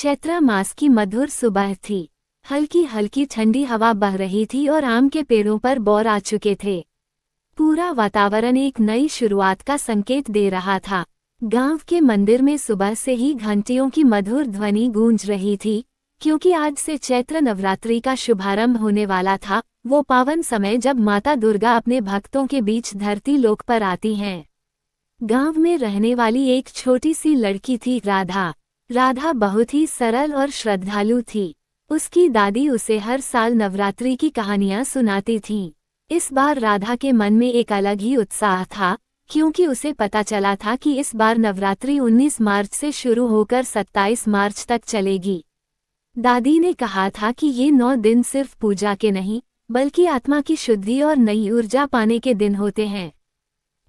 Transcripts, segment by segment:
चैत्र मास की मधुर सुबह थी। हल्की हल्की ठंडी हवा बह रही थी और आम के पेड़ों पर बौर आ चुके थे। पूरा वातावरण एक नई शुरुआत का संकेत दे रहा था। गांव के मंदिर में सुबह से ही घंटियों की मधुर ध्वनि गूंज रही थी, क्योंकि आज से चैत्र नवरात्रि का शुभारंभ होने वाला था, वो पावन समय जब माता दुर्गा अपने भक्तों के बीच धरती लोक पर आती हैं। गांव में रहने वाली एक छोटी सी लड़की थी राधा। राधा बहुत ही सरल और श्रद्धालु थी। उसकी दादी उसे हर साल नवरात्रि की कहानियां सुनाती थीं। इस बार राधा के मन में एक अलग ही उत्साह था, क्योंकि उसे पता चला था कि इस बार नवरात्रि 19 मार्च से शुरू होकर 27 मार्च तक चलेगी। दादी ने कहा था कि ये 9 दिन सिर्फ पूजा के नहीं, बल्कि आत्मा की शुद्धि और नई ऊर्जा पाने के दिन होते हैं।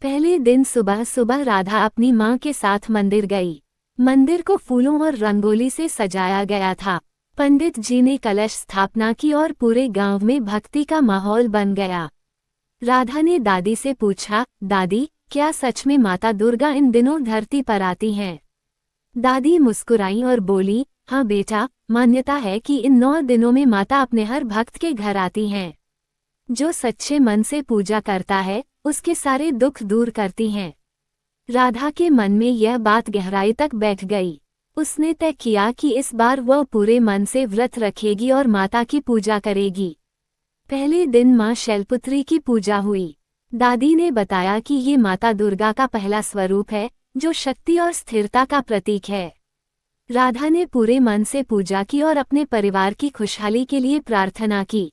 पहले दिन सुबह सुबह राधा अपनी माँ के साथ मंदिर गई। मंदिर को फूलों और रंगोली से सजाया गया था। पंडित जी ने कलश स्थापना की और पूरे गांव में भक्ति का माहौल बन गया। राधा ने दादी से पूछा, दादी, क्या सच में माता दुर्गा इन दिनों धरती पर आती हैं? दादी मुस्कुराई और बोली, हाँ बेटा, मान्यता है कि इन 9 दिनों में माता अपने हर भक्त के घर आती हैं। जो सच्चे मन से पूजा करता है, उसके सारे दुख दूर करती हैं। राधा के मन में यह बात गहराई तक बैठ गई। उसने तय किया कि इस बार वह पूरे मन से व्रत रखेगी और माता की पूजा करेगी। पहले दिन मां शैलपुत्री की पूजा हुई। दादी ने बताया कि ये माता दुर्गा का पहला स्वरूप है, जो शक्ति और स्थिरता का प्रतीक है। राधा ने पूरे मन से पूजा की और अपने परिवार की खुशहाली के लिए प्रार्थना की।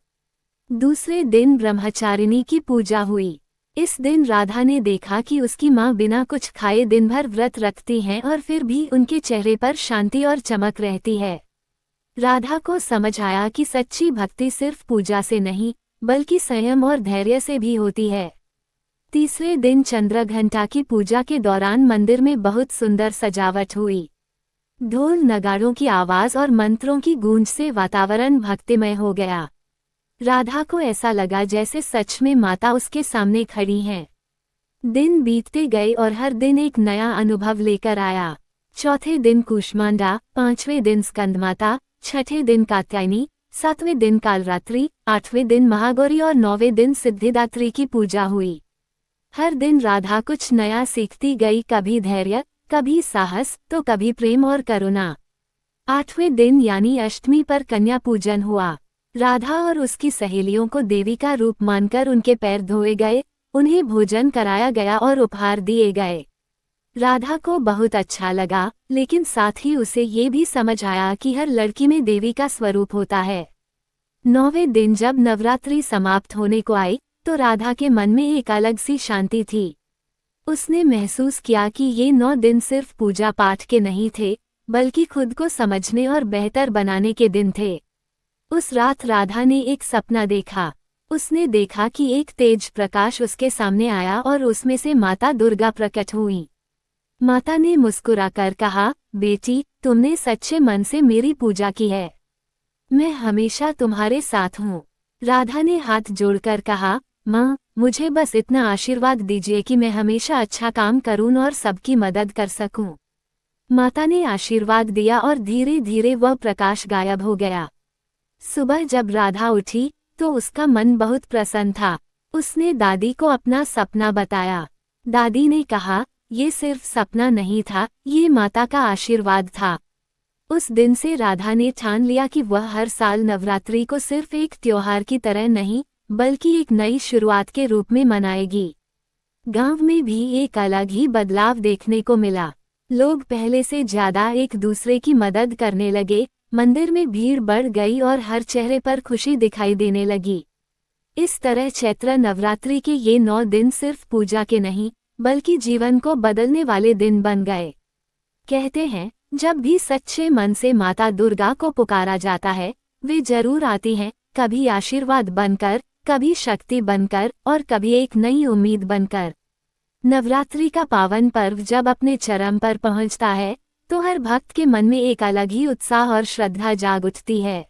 दूसरे दिन ब्रह्मचारिणी की पूजा हुई। इस दिन राधा ने देखा कि उसकी माँ बिना कुछ खाए दिन भर व्रत रखती हैं और फिर भी उनके चेहरे पर शांति और चमक रहती है। राधा को समझ आया कि सच्ची भक्ति सिर्फ पूजा से नहीं, बल्कि संयम और धैर्य से भी होती है। तीसरे दिन चंद्रघंटा की पूजा के दौरान मंदिर में बहुत सुंदर सजावट हुई। ढोल नगाड़ों की आवाज और मंत्रों की गूंज से वातावरण भक्तिमय हो गया। राधा को ऐसा लगा जैसे सच में माता उसके सामने खड़ी हैं। दिन बीतते गए और हर दिन एक नया अनुभव लेकर आया। चौथे दिन कूष्मांडा, 5वें दिन स्कंदमाता, 6ठे दिन कात्यायनी, 7वें दिन कालरात्रि, 8वें दिन महागौरी और 9वें दिन सिद्धिदात्री की पूजा हुई। हर दिन राधा कुछ नया सीखती गई, कभी धैर्य, कभी साहस, तो कभी प्रेम और करुणा। 8वें दिन यानी अष्टमी पर कन्या पूजन हुआ। राधा और उसकी सहेलियों को देवी का रूप मानकर उनके पैर धोए गए, उन्हें भोजन कराया गया और उपहार दिए गए। राधा को बहुत अच्छा लगा, लेकिन साथ ही उसे ये भी समझ आया कि हर लड़की में देवी का स्वरूप होता है। 9वें दिन जब नवरात्रि समाप्त होने को आई, तो राधा के मन में एक अलग सी शांति थी। उसने महसूस किया कि ये 9 दिन सिर्फ पूजा पाठ के नहीं थे, बल्कि खुद को समझने और बेहतर बनाने के दिन थे। उस रात राधा ने एक सपना देखा। उसने देखा कि एक तेज प्रकाश उसके सामने आया और उसमें से माता दुर्गा प्रकट हुई। माता ने मुस्कुराकर कहा, बेटी, तुमने सच्चे मन से मेरी पूजा की है। मैं हमेशा तुम्हारे साथ हूँ। राधा ने हाथ जोड़कर कहा, माँ, मुझे बस इतना आशीर्वाद दीजिए कि मैं हमेशा अच्छा काम करूँ और सबकी मदद कर सकूँ। माता ने आशीर्वाद दिया और धीरे धीरे वह प्रकाश गायब हो गया। सुबह जब राधा उठी, तो उसका मन बहुत प्रसन्न था। उसने दादी को अपना सपना बताया। दादी ने कहा, ये सिर्फ सपना नहीं था, ये माता का आशीर्वाद था। उस दिन से राधा ने ठान लिया कि वह हर साल नवरात्रि को सिर्फ एक त्योहार की तरह नहीं, बल्कि एक नई शुरुआत के रूप में मनाएगी। गांव में भी एक अलग ही बदलाव देखने को मिला। लोग पहले से ज्यादा एक दूसरे की मदद करने लगे, मंदिर में भीड़ बढ़ गई और हर चेहरे पर खुशी दिखाई देने लगी। इस तरह चैत्र नवरात्रि के ये 9 दिन सिर्फ पूजा के नहीं, बल्कि जीवन को बदलने वाले दिन बन गए। कहते हैं, जब भी सच्चे मन से माता दुर्गा को पुकारा जाता है, वे जरूर आती हैं, कभी आशीर्वाद बनकर, कभी शक्ति बनकर और कभी एक नई उम्मीद बनकर। नवरात्रि का पावन पर्व जब अपने चरम पर पहुंचता है, तो हर भक्त के मन में एक अलग ही उत्साह और श्रद्धा जाग उठती है।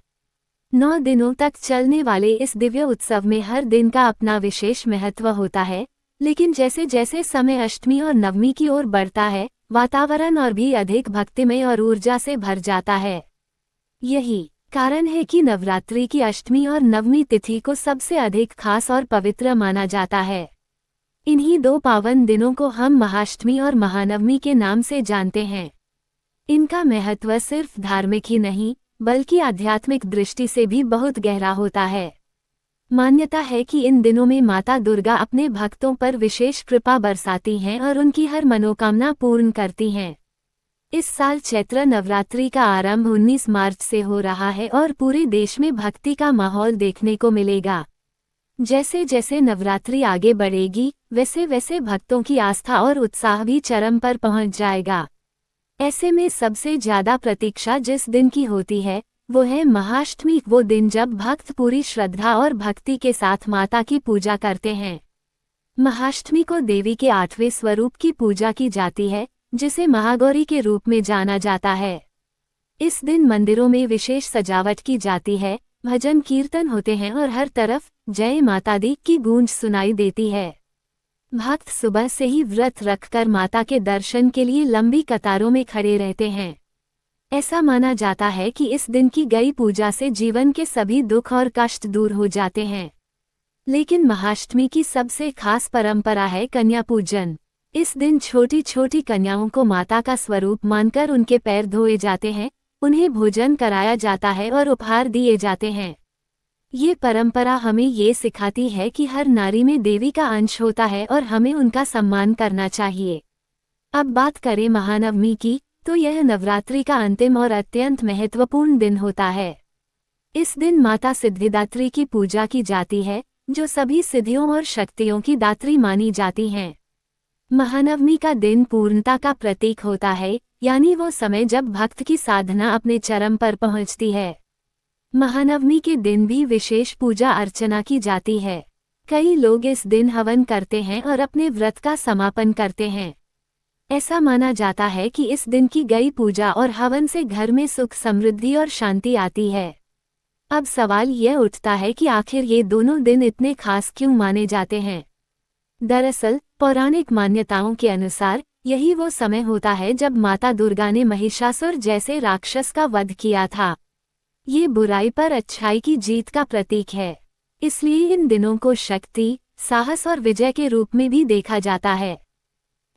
9 दिनों तक चलने वाले इस दिव्य उत्सव में हर दिन का अपना विशेष महत्व होता है, लेकिन जैसे जैसे समय अष्टमी और नवमी की ओर बढ़ता है, वातावरण और भी अधिक भक्तिमय और ऊर्जा से भर जाता है। यही कारण है कि नवरात्रि की अष्टमी और नवमी तिथि को सबसे अधिक खास और पवित्र माना जाता है। इन्हीं दो पावन दिनों को हम महाअष्टमी और महानवमी के नाम से जानते हैं। इनका महत्व सिर्फ धार्मिक ही नहीं, बल्कि आध्यात्मिक दृष्टि से भी बहुत गहरा होता है। मान्यता है कि इन दिनों में माता दुर्गा अपने भक्तों पर विशेष कृपा बरसाती हैं और उनकी हर मनोकामना पूर्ण करती हैं। इस साल चैत्र नवरात्रि का आरंभ 19 मार्च से हो रहा है और पूरे देश में भक्ति का माहौल देखने को मिलेगा। जैसे जैसे नवरात्रि आगे बढ़ेगी, वैसे वैसे भक्तों की आस्था और उत्साह भी चरम पर पहुंच जाएगा। ऐसे में सबसे ज्यादा प्रतीक्षा जिस दिन की होती है, वो है महाअष्टमी, वो दिन जब भक्त पूरी श्रद्धा और भक्ति के साथ माता की पूजा करते हैं। महाअष्टमी को देवी के 8वें स्वरूप की पूजा की जाती है, जिसे महागौरी के रूप में जाना जाता है। इस दिन मंदिरों में विशेष सजावट की जाती है, भजन कीर्तन होते हैं और हर तरफ जय माता दी की गूंज सुनाई देती है। भक्त सुबह से ही व्रत रखकर माता के दर्शन के लिए लंबी कतारों में खड़े रहते हैं। ऐसा माना जाता है कि इस दिन की गई पूजा से जीवन के सभी दुख और कष्ट दूर हो जाते हैं। लेकिन महाअष्टमी की सबसे खास परंपरा है कन्या पूजन। इस दिन छोटी छोटी कन्याओं को माता का स्वरूप मानकर उनके पैर धोए जाते हैं, उन्हें भोजन कराया जाता है और उपहार दिए जाते हैं। ये परंपरा हमें ये सिखाती है कि हर नारी में देवी का अंश होता है और हमें उनका सम्मान करना चाहिए। अब बात करें महानवमी की, तो यह नवरात्रि का अंतिम और अत्यंत महत्वपूर्ण दिन होता है। इस दिन माता सिद्धिदात्री की पूजा की जाती है, जो सभी सिद्धियों और शक्तियों की दात्री मानी जाती हैं। महानवमी का दिन पूर्णता का प्रतीक होता है, यानी वो समय जब भक्त की साधना अपने चरम पर पहुंचती है। महानवमी के दिन भी विशेष पूजा अर्चना की जाती है। कई लोग इस दिन हवन करते हैं और अपने व्रत का समापन करते हैं। ऐसा माना जाता है कि इस दिन की गई पूजा और हवन से घर में सुख समृद्धि और शांति आती है। अब सवाल यह उठता है कि आखिर ये दोनों दिन इतने खास क्यों माने जाते हैं। दरअसल पौराणिक मान्यताओं के अनुसार यही वो समय होता है जब माता दुर्गा ने महिषासुर जैसे राक्षस का वध किया था। ये बुराई पर अच्छाई की जीत का प्रतीक है, इसलिए इन दिनों को शक्ति, साहस और विजय के रूप में भी देखा जाता है।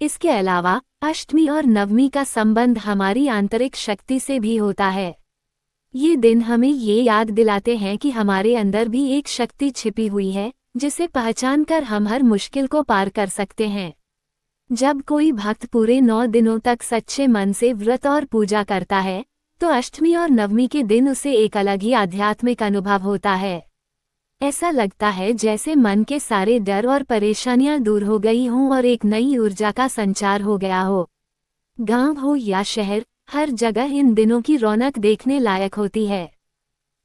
इसके अलावा अष्टमी और नवमी का संबंध हमारी आंतरिक शक्ति से भी होता है। ये दिन हमें ये याद दिलाते हैं कि हमारे अंदर भी एक शक्ति छिपी हुई है, जिसे पहचान कर हम हर मुश्किल को पार कर सकते हैं। जब कोई भक्त पूरे 9 दिनों तक सच्चे मन से व्रत और पूजा करता है, तो अष्टमी और नवमी के दिन उसे एक अलग ही आध्यात्मिक अनुभव होता है। ऐसा लगता है जैसे मन के सारे डर और परेशानियां दूर हो गई हों और एक नई ऊर्जा का संचार हो गया हो। गांव हो या शहर, हर जगह इन दिनों की रौनक देखने लायक होती है।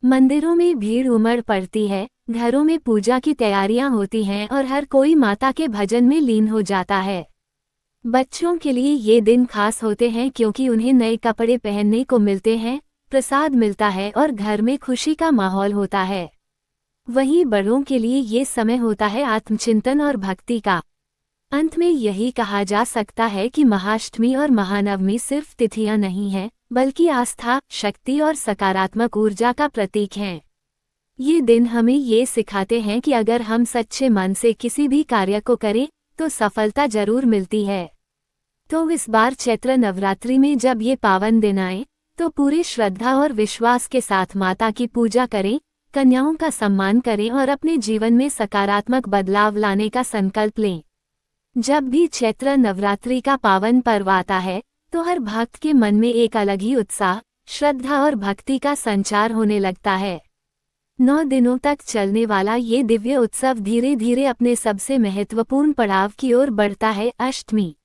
मंदिरों में भीड़ उमड़ पड़ती है, घरों में पूजा की तैयारियां होती हैं और हर कोई माता के भजन में लीन हो जाता है। बच्चों के लिए ये दिन खास होते हैं क्योंकि उन्हें नए कपड़े पहनने को मिलते हैं, प्रसाद मिलता है और घर में खुशी का माहौल होता है। वहीं बड़ों के लिए ये समय होता है आत्मचिंतन और भक्ति का। अंत में यही कहा जा सकता है कि महाअष्टमी और महानवमी सिर्फ तिथियां नहीं हैं, बल्कि आस्था, शक्ति और सकारात्मक ऊर्जा का प्रतीक हैं। ये दिन हमें ये सिखाते हैं कि अगर हम सच्चे मन से किसी भी कार्य को करें, तो सफलता जरूर मिलती है। तो इस बार चैत्र नवरात्रि में जब ये पावन दिन आए, तो पूरी श्रद्धा और विश्वास के साथ माता की पूजा करें, कन्याओं का सम्मान करें और अपने जीवन में सकारात्मक बदलाव लाने का संकल्प लें। जब भी चैत्र नवरात्रि का पावन पर्व आता है, तो हर भक्त के मन में एक अलग ही उत्साह, श्रद्धा और भक्ति का संचार होने लगता है। 9 दिनों तक चलने वाला ये दिव्य उत्सव धीरे धीरे अपने सबसे महत्वपूर्ण पड़ाव की ओर बढ़ता है, अष्टमी।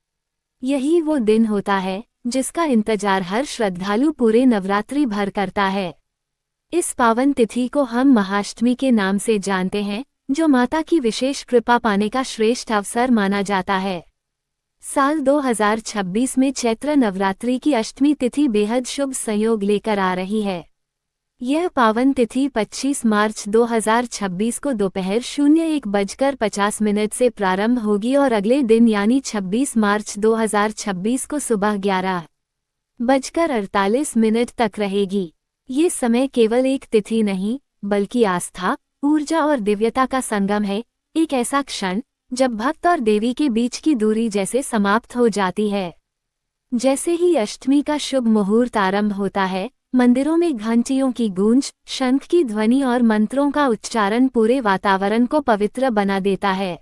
यही वो दिन होता है जिसका इंतजार हर श्रद्धालु पूरे नवरात्रि भर करता है। इस पावन तिथि को हम महाअष्टमी के नाम से जानते हैं, जो माता की विशेष कृपा पाने का श्रेष्ठ अवसर माना जाता है। साल 2026 में चैत्र नवरात्रि की अष्टमी तिथि बेहद शुभ संयोग लेकर आ रही है। यह पावन तिथि 25 मार्च 2026 को दोपहर 01:50 से प्रारंभ होगी और अगले दिन यानी 26 मार्च 2026 को सुबह 11:48 तक रहेगी। ये समय केवल एक तिथि नहीं, बल्कि आस्था, ऊर्जा और दिव्यता का संगम है, एक ऐसा क्षण जब भक्त और देवी के बीच की दूरी जैसे समाप्त हो जाती है। जैसे ही अष्टमी का शुभ मुहूर्त आरंभ होता है, मंदिरों में घंटियों की गूंज, शंख की ध्वनि और मंत्रों का उच्चारण पूरे वातावरण को पवित्र बना देता है।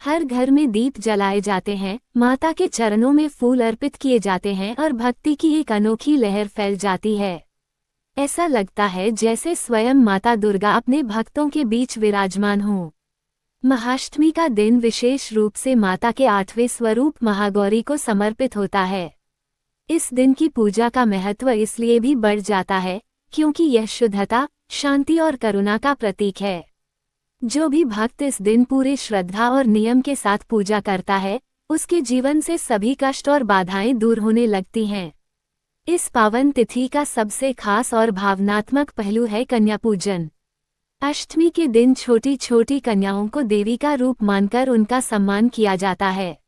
हर घर में दीप जलाए जाते हैं, माता के चरणों में फूल अर्पित किए जाते हैं और भक्ति की एक अनोखी लहर फैल जाती है। ऐसा लगता है जैसे स्वयं माता दुर्गा अपने भक्तों के बीच विराजमान हों। महाअष्टमी का दिन विशेष रूप से माता के 8वें स्वरूप महागौरी को समर्पित होता है। इस दिन की पूजा का महत्व इसलिए भी बढ़ जाता है क्योंकि यह शुद्धता, शांति और करुणा का प्रतीक है। जो भी भक्त इस दिन पूरे श्रद्धा और नियम के साथ पूजा करता है, उसके जीवन से सभी कष्ट और बाधाएं दूर होने लगती हैं। इस पावन तिथि का सबसे खास और भावनात्मक पहलू है कन्या पूजन। अष्टमी के दिन छोटी छोटी कन्याओं को देवी का रूप मानकर उनका सम्मान किया जाता है।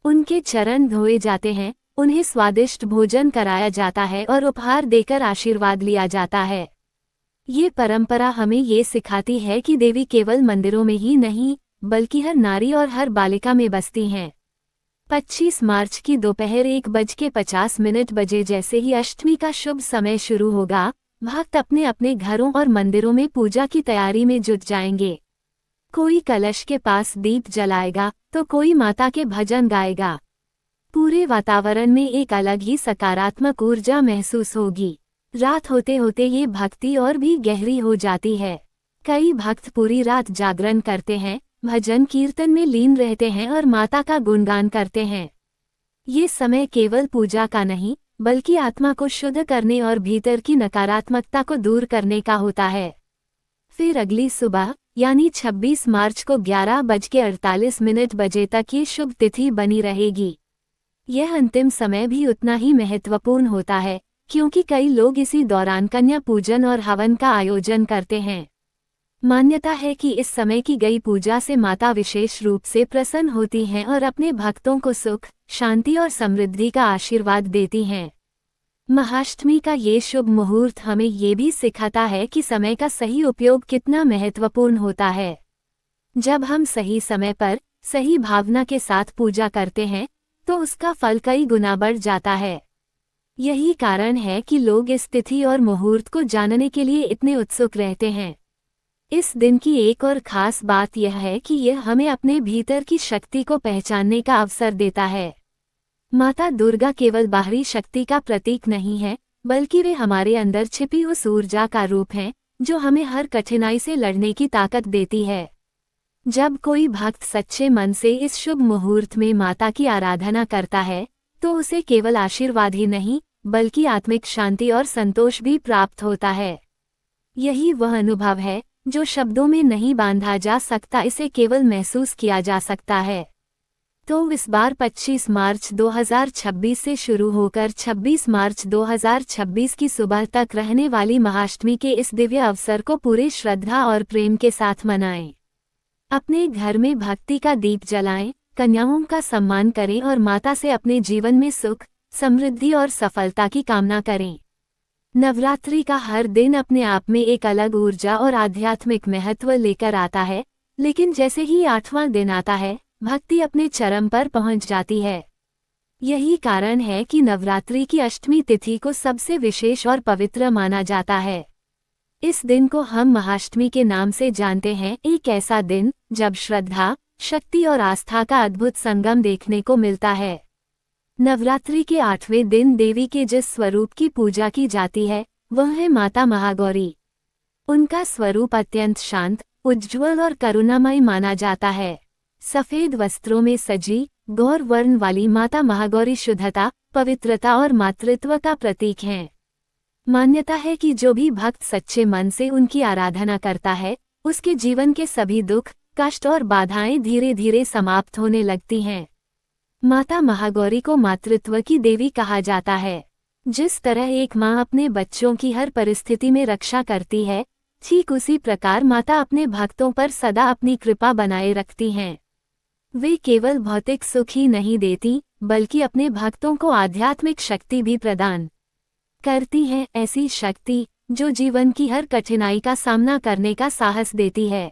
उनके चरण धोए जाते हैं, उन्हें स्वादिष्ट भोजन कराया जाता है और उपहार देकर आशीर्वाद लिया जाता है। ये परंपरा हमें ये सिखाती है कि देवी केवल मंदिरों में ही नहीं, बल्कि हर नारी और हर बालिका में बसती हैं। 25 मार्च की दोपहर 1:50 बजे जैसे ही अष्टमी का शुभ समय शुरू होगा, भक्त अपने अपने घरों और मंदिरों में पूजा की तैयारी में जुट जाएंगे। कोई कलश के पास दीप जलाएगा, तो कोई माता के भजन गाएगा। पूरे वातावरण में एक अलग ही सकारात्मक ऊर्जा महसूस होगी। रात होते होते ये भक्ति और भी गहरी हो जाती है। कई भक्त पूरी रात जागरण करते हैं, भजन कीर्तन में लीन रहते हैं और माता का गुणगान करते हैं। ये समय केवल पूजा का नहीं, बल्कि आत्मा को शुद्ध करने और भीतर की नकारात्मकता को दूर करने का होता है। फिर अगली सुबह यानी 26 मार्च को 11:48 बजे तक ये शुभ तिथि बनी रहेगी। यह अंतिम समय भी उतना ही महत्वपूर्ण होता है, क्योंकि कई लोग इसी दौरान कन्या पूजन और हवन का आयोजन करते हैं। मान्यता है कि इस समय की गई पूजा से माता विशेष रूप से प्रसन्न होती हैं और अपने भक्तों को सुख, शांति और समृद्धि का आशीर्वाद देती हैं। महाअष्टमी का ये शुभ मुहूर्त हमें ये भी सिखाता है कि समय का सही उपयोग कितना महत्वपूर्ण होता है। जब हम सही समय पर, सही भावना के साथ पूजा करते हैं, तो उसका फल कई गुना बढ़ जाता है। यही कारण है कि लोग इस तिथि और मुहूर्त को जानने के लिए इतने उत्सुक रहते हैं। इस दिन की एक और खास बात यह है कि यह हमें अपने भीतर की शक्ति को पहचानने का अवसर देता है। माता दुर्गा केवल बाहरी शक्ति का प्रतीक नहीं है, बल्कि वे हमारे अंदर छिपी उस ऊर्जा का रूप हैं, जो हमें हर कठिनाई से लड़ने की ताकत देती है। जब कोई भक्त सच्चे मन से इस शुभ मुहूर्त में माता की आराधना करता है, तो उसे केवल आशीर्वाद ही नहीं, बल्कि आत्मिक शांति और संतोष भी प्राप्त होता है। यही वह अनुभव है जो शब्दों में नहीं बांधा जा सकता, इसे केवल महसूस किया जा सकता है। तो इस बार 25 मार्च 2026 से शुरू होकर 26 मार्च 2026 की सुबह तक रहने वाली महाअष्टमी के इस दिव्य अवसर को पूरे श्रद्धा और प्रेम के साथ मनाएं। अपने घर में भक्ति का दीप जलाएं, कन्याओं का सम्मान करें और माता से अपने जीवन में सुख, समृद्धि और सफलता की कामना करें। नवरात्रि का हर दिन अपने आप में एक अलग ऊर्जा और आध्यात्मिक महत्व लेकर आता है, लेकिन जैसे ही 8वां दिन आता है, भक्ति अपने चरम पर पहुंच जाती है। यही कारण है कि नवरात्रि की अष्टमी तिथि को सबसे विशेष और पवित्र माना जाता है। इस दिन को हम महाअष्टमी के नाम से जानते हैं, एक ऐसा दिन जब श्रद्धा, शक्ति और आस्था का अद्भुत संगम देखने को मिलता है। नवरात्रि के 8वें दिन देवी के जिस स्वरूप की पूजा की जाती है, वह है माता महागौरी। उनका स्वरूप अत्यंत शांत, उज्ज्वल और करुणामय माना जाता है। सफेद वस्त्रों में सजी, गौर वर्ण वाली माता महागौरी शुद्धता, पवित्रता और मातृत्व का प्रतीक हैं। मान्यता है कि जो भी भक्त सच्चे मन से उनकी आराधना करता है, उसके जीवन के सभी दुख, कष्ट और बाधाएं धीरे धीरे समाप्त होने लगती हैं। माता महागौरी को मातृत्व की देवी कहा जाता है। जिस तरह एक माँ अपने बच्चों की हर परिस्थिति में रक्षा करती है, ठीक उसी प्रकार माता अपने भक्तों पर सदा अपनी कृपा बनाए रखती हैं। वे केवल भौतिक सुख ही नहीं देती, बल्कि अपने भक्तों को आध्यात्मिक शक्ति भी प्रदान करती हैं। ऐसी शक्ति जो जीवन की हर कठिनाई का सामना करने का साहस देती है।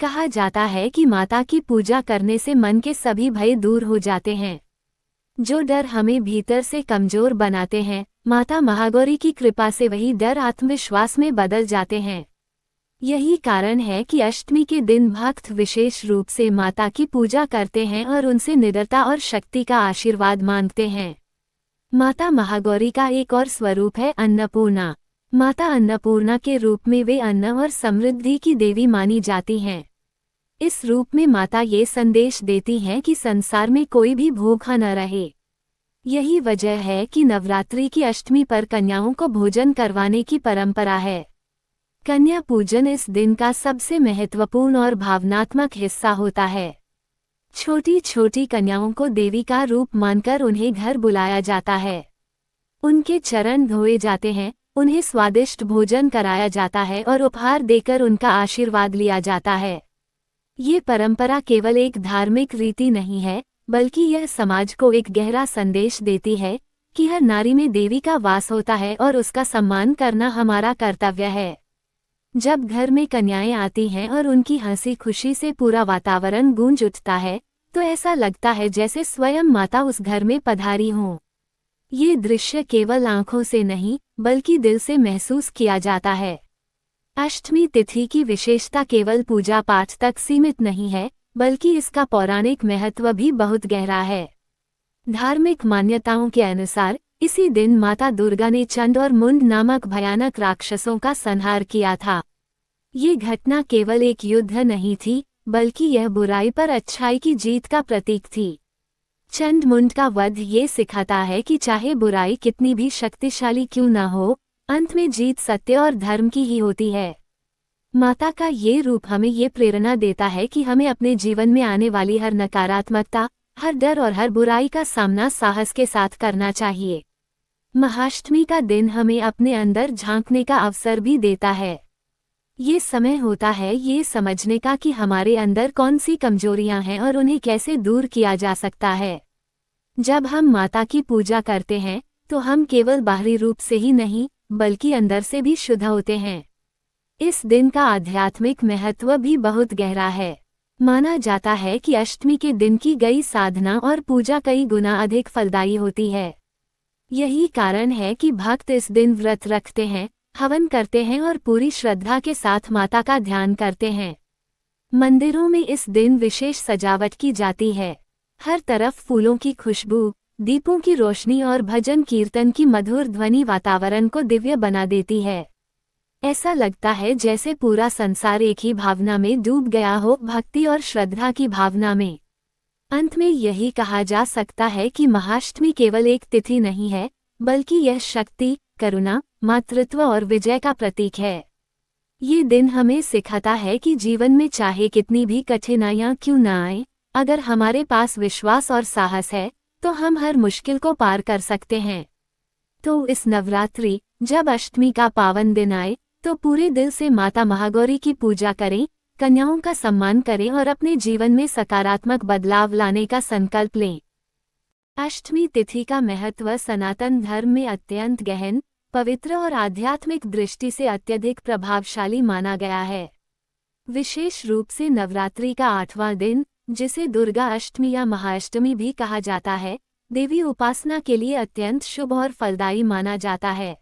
कहा जाता है कि माता की पूजा करने से मन के सभी भय दूर हो जाते हैं। जो डर हमें भीतर से कमजोर बनाते हैं, माता महागौरी की कृपा से वही डर आत्मविश्वास में बदल जाते हैं। यही कारण है कि अष्टमी के दिन भक्त विशेष रूप से माता की पूजा करते हैं और उनसे निडरता और शक्ति का आशीर्वाद मांगते हैं। माता महागौरी का एक और स्वरूप है अन्नपूर्णा। माता अन्नपूर्णा के रूप में वे अन्न और समृद्धि की देवी मानी जाती हैं। इस रूप में माता ये संदेश देती हैं कि संसार में कोई भी भूखा न रहे। यही वजह है कि नवरात्रि की अष्टमी पर कन्याओं को भोजन करवाने की परंपरा है। कन्या पूजन इस दिन का सबसे महत्वपूर्ण और भावनात्मक हिस्सा होता है। छोटी छोटी कन्याओं को देवी का रूप मानकर उन्हें घर बुलाया जाता है। उनके चरण धोए जाते हैं, उन्हें स्वादिष्ट भोजन कराया जाता है और उपहार देकर उनका आशीर्वाद लिया जाता है। ये परंपरा केवल एक धार्मिक रीति नहीं है, बल्कि यह समाज को एक गहरा संदेश देती है कि हर नारी में देवी का वास होता है और उसका सम्मान करना हमारा कर्तव्य है। जब घर में कन्याएं आती हैं और उनकी हंसी खुशी से पूरा वातावरण गूंज उठता है, तो ऐसा लगता है जैसे स्वयं माता उस घर में पधारी हों। ये दृश्य केवल आंखों से नहीं, बल्कि दिल से महसूस किया जाता है। अष्टमी तिथि की विशेषता केवल पूजा पाठ तक सीमित नहीं है, बल्कि इसका पौराणिक महत्व भी बहुत गहरा है। धार्मिक मान्यताओं के अनुसार इसी दिन माता दुर्गा ने चंड और मुंड नामक भयानक राक्षसों का संहार किया था। ये घटना केवल एक युद्ध नहीं थी, बल्कि यह बुराई पर अच्छाई की जीत का प्रतीक थी। चंड मुंड का वध ये सिखाता है कि चाहे बुराई कितनी भी शक्तिशाली क्यों न हो, अंत में जीत सत्य और धर्म की ही होती है। माता का ये रूप हमें ये प्रेरणा देता है कि हमें अपने जीवन में आने वाली हर नकारात्मकता, हर डर और हर बुराई का सामना साहस के साथ करना चाहिए। महाअष्टमी का दिन हमें अपने अंदर झांकने का अवसर भी देता है। ये समय होता है ये समझने का कि हमारे अंदर कौन सी कमजोरियां हैं और उन्हें कैसे दूर किया जा सकता है। जब हम माता की पूजा करते हैं, तो हम केवल बाहरी रूप से ही नहीं, बल्कि अंदर से भी शुद्ध होते हैं। इस दिन का आध्यात्मिक महत्व भी बहुत गहरा है। माना जाता है कि अष्टमी के दिन की गई साधना और पूजा कई गुना अधिक फलदायी होती है। यही कारण है कि भक्त इस दिन व्रत रखते हैं, हवन करते हैं और पूरी श्रद्धा के साथ माता का ध्यान करते हैं। मंदिरों में इस दिन विशेष सजावट की जाती है। हर तरफ फूलों की खुशबू, दीपों की रोशनी और भजन कीर्तन की मधुर ध्वनि वातावरण को दिव्य बना देती है। ऐसा लगता है जैसे पूरा संसार एक ही भावना में डूब गया हो, भक्ति और श्रद्धा की भावना में। अंत में यही कहा जा सकता है कि महाअष्टमी केवल एक तिथि नहीं है, बल्कि यह शक्ति, करुणा, मातृत्व और विजय का प्रतीक है। ये दिन हमें सिखाता है कि जीवन में चाहे कितनी भी कठिनाइयां क्यों न आए, अगर हमारे पास विश्वास और साहस है, तो हम हर मुश्किल को पार कर सकते हैं। तो इस नवरात्रि, जब अष्टमी का पावन दिन आए, तो पूरे दिल से माता महागौरी की पूजा करें, कन्याओं का सम्मान करें और अपने जीवन में सकारात्मक बदलाव लाने का संकल्प लें। अष्टमी तिथि का महत्व सनातन धर्म में अत्यंत गहन, पवित्र और आध्यात्मिक दृष्टि से अत्यधिक प्रभावशाली माना गया है। विशेष रूप से नवरात्रि का 8वां दिन, जिसे दुर्गा अष्टमी या महाअष्टमी भी कहा जाता है, देवी उपासना के लिए अत्यंत शुभ और फलदायी माना जाता है।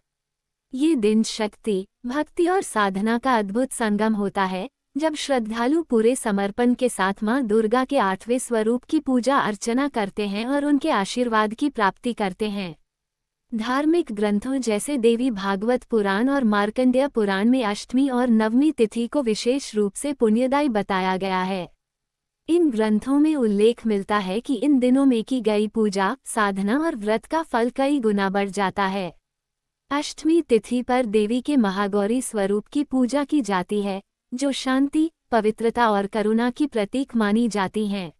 ये दिन शक्ति, भक्ति और साधना का अद्भुत संगम होता है, जब श्रद्धालु पूरे समर्पण के साथ मां दुर्गा के 8वें स्वरूप की पूजा अर्चना करते हैं और उनके आशीर्वाद की प्राप्ति करते हैं। धार्मिक ग्रंथों जैसे देवी भागवत पुराण और मार्कंडेय पुराण में अष्टमी और नवमी तिथि को विशेष रूप से पुण्यदायी बताया गया है। इन ग्रंथों में उल्लेख मिलता है कि इन दिनों में की गई पूजा, साधना और व्रत का फल कई गुना बढ़ जाता है। अष्टमी तिथि पर देवी के महागौरी स्वरूप की पूजा की जाती है, जो शांति, पवित्रता और करुणा की प्रतीक मानी जाती हैं।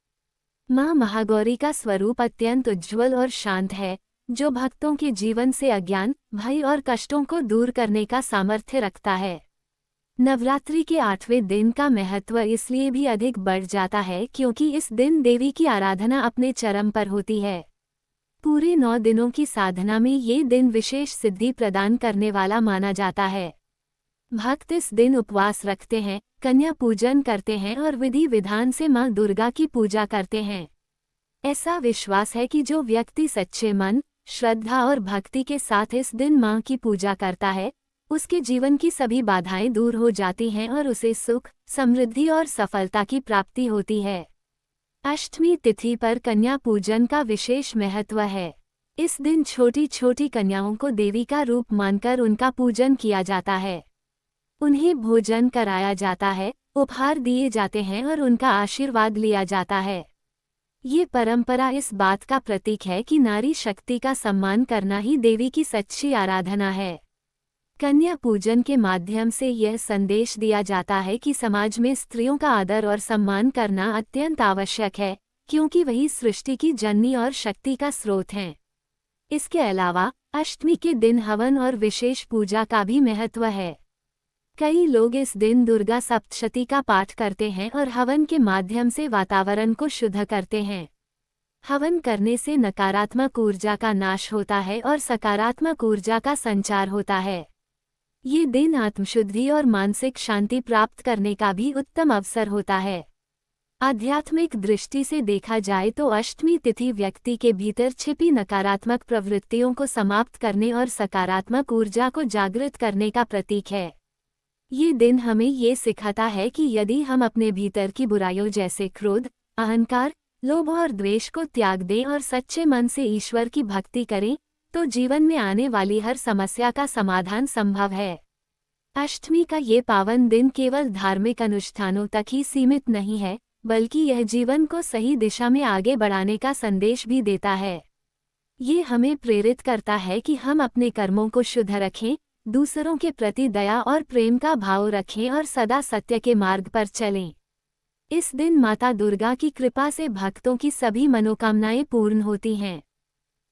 मां महागौरी का स्वरूप अत्यंत उज्ज्वल और शांत है, जो भक्तों के जीवन से अज्ञान, भय और कष्टों को दूर करने का सामर्थ्य रखता है। नवरात्रि के 8वें दिन का महत्व इसलिए भी अधिक बढ़ जाता है क्योंकि इस दिन देवी की आराधना अपने चरम पर होती है। पूरे 9 दिनों की साधना में ये दिन विशेष सिद्धि प्रदान करने वाला माना जाता है। भक्त इस दिन उपवास रखते हैं, कन्या पूजन करते हैं और विधि विधान से मां दुर्गा की पूजा करते हैं। ऐसा विश्वास है कि जो व्यक्ति सच्चे मन, श्रद्धा और भक्ति के साथ इस दिन मां की पूजा करता है, उसके जीवन की सभी बाधाएं दूर हो जाती हैं और उसे सुख, समृद्धि और सफलता की प्राप्ति होती है। अष्टमी तिथि पर कन्या पूजन का विशेष महत्व है। इस दिन छोटी छोटी कन्याओं को देवी का रूप मानकर उनका पूजन किया जाता है। उन्हें भोजन कराया जाता है, उपहार दिए जाते हैं और उनका आशीर्वाद लिया जाता है। ये परंपरा इस बात का प्रतीक है कि नारी शक्ति का सम्मान करना ही देवी की सच्ची आराधना है। कन्या पूजन के माध्यम से यह संदेश दिया जाता है कि समाज में स्त्रियों का आदर और सम्मान करना अत्यंत आवश्यक है, क्योंकि वही सृष्टि की जननी और शक्ति का स्रोत हैं। इसके अलावा अष्टमी के दिन हवन और विशेष पूजा का भी महत्व है। कई लोग इस दिन दुर्गा सप्तशती का पाठ करते हैं और हवन के माध्यम से वातावरण को शुद्ध करते हैं। हवन करने से नकारात्मक ऊर्जा का नाश होता है और सकारात्मक ऊर्जा का संचार होता है। ये दिन आत्मशुद्धि और मानसिक शांति प्राप्त करने का भी उत्तम अवसर होता है। आध्यात्मिक दृष्टि से देखा जाए तो अष्टमी तिथि व्यक्ति के भीतर छिपी नकारात्मक प्रवृत्तियों को समाप्त करने और सकारात्मक ऊर्जा को जागृत करने का प्रतीक है। ये दिन हमें ये सिखाता है कि यदि हम अपने भीतर की बुराइयों जैसे क्रोध, अहंकार, लोभ और द्वेष को त्याग दें और सच्चे मन से ईश्वर की भक्ति करें, तो जीवन में आने वाली हर समस्या का समाधान संभव है। अष्टमी का ये पावन दिन केवल धार्मिक अनुष्ठानों तक ही सीमित नहीं है, बल्कि यह जीवन को सही दिशा में आगे बढ़ाने का संदेश भी देता है। ये हमें प्रेरित करता है कि हम अपने कर्मों को शुद्ध रखें, दूसरों के प्रति दया और प्रेम का भाव रखें और सदा सत्य के मार्ग पर चलें। इस दिन माता दुर्गा की कृपा से भक्तों की सभी मनोकामनाएं पूर्ण होती हैं।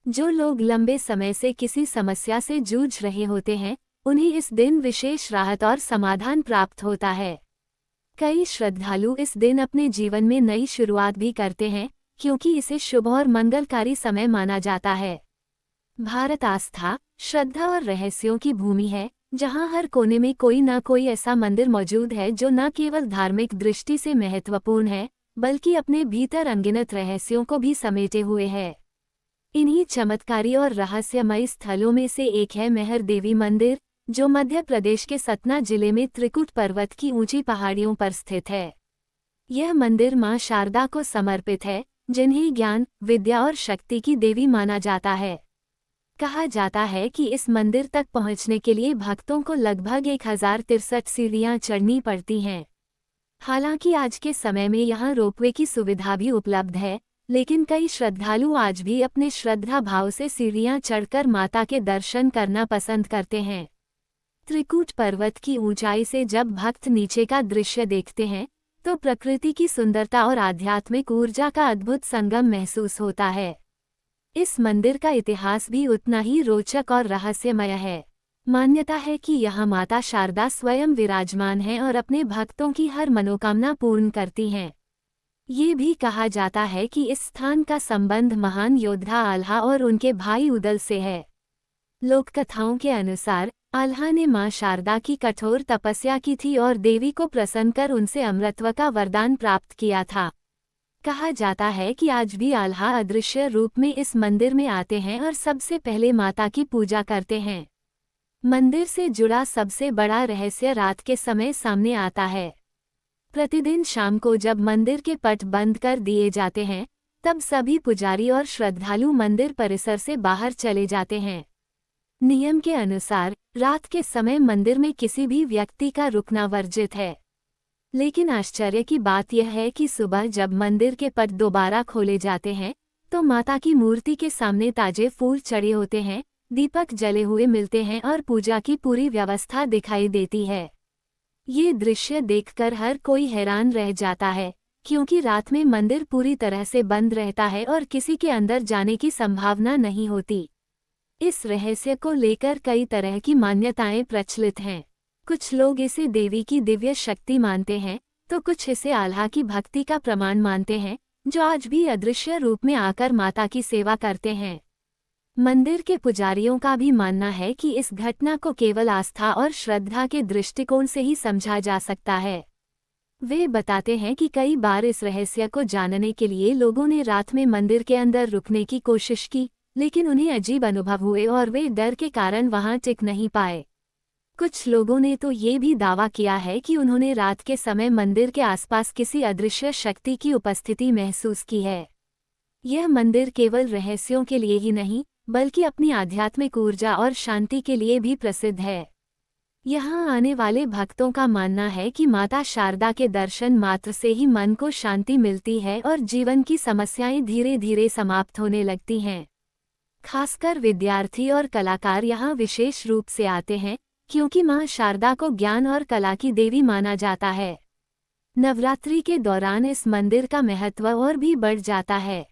जो लोग लंबे समय से किसी समस्या से जूझ रहे होते हैं, उन्हें इस दिन विशेष राहत और समाधान प्राप्त होता है। कई श्रद्धालु इस दिन अपने जीवन में नई शुरुआत भी करते हैं, क्योंकि इसे शुभ और मंगलकारी समय माना जाता है। भारत आस्था, श्रद्धा और रहस्यों की भूमि है, जहां हर कोने में कोई न कोई ऐसा मंदिर मौजूद है जो न केवल धार्मिक दृष्टि से महत्वपूर्ण है, बल्कि अपने भीतर अनगिनत रहस्यों को भी समेटे हुए है। इन्हीं चमत्कारी और रहस्यमयी स्थलों में से एक है मेहर देवी मंदिर, जो मध्य प्रदेश के सतना जिले में त्रिकुट पर्वत की ऊंची पहाड़ियों पर स्थित है। यह मंदिर मां शारदा को समर्पित है, जिन्हें ज्ञान, विद्या और शक्ति की देवी माना जाता है। कहा जाता है कि इस मंदिर तक पहुंचने के लिए भक्तों को लगभग 1063 सीढ़ियां चढ़नी पड़ती हैं। हालांकि आज के समय में यहां रोपवे की सुविधा भी उपलब्ध है, लेकिन कई श्रद्धालु आज भी अपने श्रद्धा भाव से सीढ़ियां चढ़कर माता के दर्शन करना पसंद करते हैं। त्रिकूट पर्वत की ऊंचाई से जब भक्त नीचे का दृश्य देखते हैं, तो प्रकृति की सुंदरता और आध्यात्मिक ऊर्जा का अद्भुत संगम महसूस होता है। इस मंदिर का इतिहास भी उतना ही रोचक और रहस्यमय है। मान्यता है कि यहाँ माता शारदा स्वयं विराजमान हैं और अपने भक्तों की हर मनोकामना पूर्ण करती हैं। ये भी कहा जाता है कि इस स्थान का संबंध महान योद्धा आल्हा और उनके भाई उदल से है। लोककथाओं के अनुसार आल्हा ने मां शारदा की कठोर तपस्या की थी और देवी को प्रसन्न कर उनसे अमृतत्व का वरदान प्राप्त किया था। कहा जाता है कि आज भी आल्हा अदृश्य रूप में इस मंदिर में आते हैं और सबसे पहले माता की पूजा करते हैं। मंदिर से जुड़ा सबसे बड़ा रहस्य रात के समय सामने आता है। प्रतिदिन शाम को जब मंदिर के पट बंद कर दिए जाते हैं, तब सभी पुजारी और श्रद्धालु मंदिर परिसर से बाहर चले जाते हैं। नियम के अनुसार रात के समय मंदिर में किसी भी व्यक्ति का रुकना वर्जित है। लेकिन आश्चर्य की बात यह है कि सुबह जब मंदिर के पट दोबारा खोले जाते हैं, तो माता की मूर्ति के सामने ताजे फूल चढ़े होते हैं, दीपक जले हुए मिलते हैं और पूजा की पूरी व्यवस्था दिखाई देती है। ये दृश्य देखकर हर कोई हैरान रह जाता है, क्योंकि रात में मंदिर पूरी तरह से बंद रहता है और किसी के अंदर जाने की संभावना नहीं होती। इस रहस्य को लेकर कई तरह की मान्यताएं प्रचलित हैं। कुछ लोग इसे देवी की दिव्य शक्ति मानते हैं, तो कुछ इसे आल्हा की भक्ति का प्रमाण मानते हैं, जो आज भी अदृश्य रूप में आकर माता की सेवा करते हैं। मंदिर के पुजारियों का भी मानना है कि इस घटना को केवल आस्था और श्रद्धा के दृष्टिकोण से ही समझा जा सकता है। वे बताते हैं कि कई बार इस रहस्य को जानने के लिए लोगों ने रात में मंदिर के अंदर रुकने की कोशिश की, लेकिन उन्हें अजीब अनुभव हुए और वे डर के कारण वहां टिक नहीं पाए। कुछ लोगों ने तो ये भी दावा किया है कि उन्होंने रात के समय मंदिर के आसपास किसी अदृश्य शक्ति की उपस्थिति महसूस की है। यह मंदिर केवल रहस्यों के लिए ही नहीं, बल्कि अपनी आध्यात्मिक ऊर्जा और शांति के लिए भी प्रसिद्ध है। यहाँ आने वाले भक्तों का मानना है कि माता शारदा के दर्शन मात्र से ही मन को शांति मिलती है और जीवन की समस्याएं धीरे धीरे समाप्त होने लगती हैं। खासकर विद्यार्थी और कलाकार यहाँ विशेष रूप से आते हैं, क्योंकि मां शारदा को ज्ञान और कला की देवी माना जाता है। नवरात्रि के दौरान इस मंदिर का महत्व और भी बढ़ जाता है।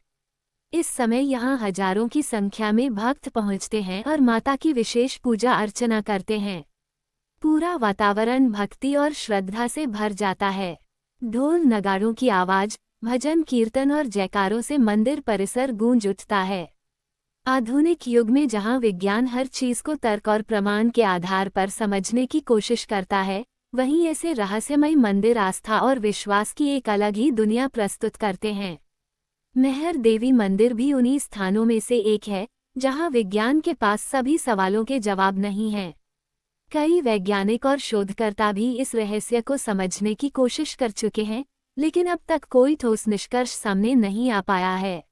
इस समय यहाँ हजारों की संख्या में भक्त पहुँचते हैं और माता की विशेष पूजा अर्चना करते हैं। पूरा वातावरण भक्ति और श्रद्धा से भर जाता है। ढोल नगाड़ों की आवाज, भजन कीर्तन और जयकारों से मंदिर परिसर गूंज उठता है। आधुनिक युग में जहां विज्ञान हर चीज को तर्क और प्रमाण के आधार पर समझने की कोशिश करता है, वहीं ऐसे रहस्यमय मंदिर आस्था और विश्वास की एक अलग ही दुनिया प्रस्तुत करते हैं। मेहर देवी मंदिर भी उन्हीं स्थानों में से एक है जहां विज्ञान के पास सभी सवालों के जवाब नहीं हैं। कई वैज्ञानिक और शोधकर्ता भी इस रहस्य को समझने की कोशिश कर चुके हैं, लेकिन अब तक कोई ठोस निष्कर्ष सामने नहीं आ पाया है।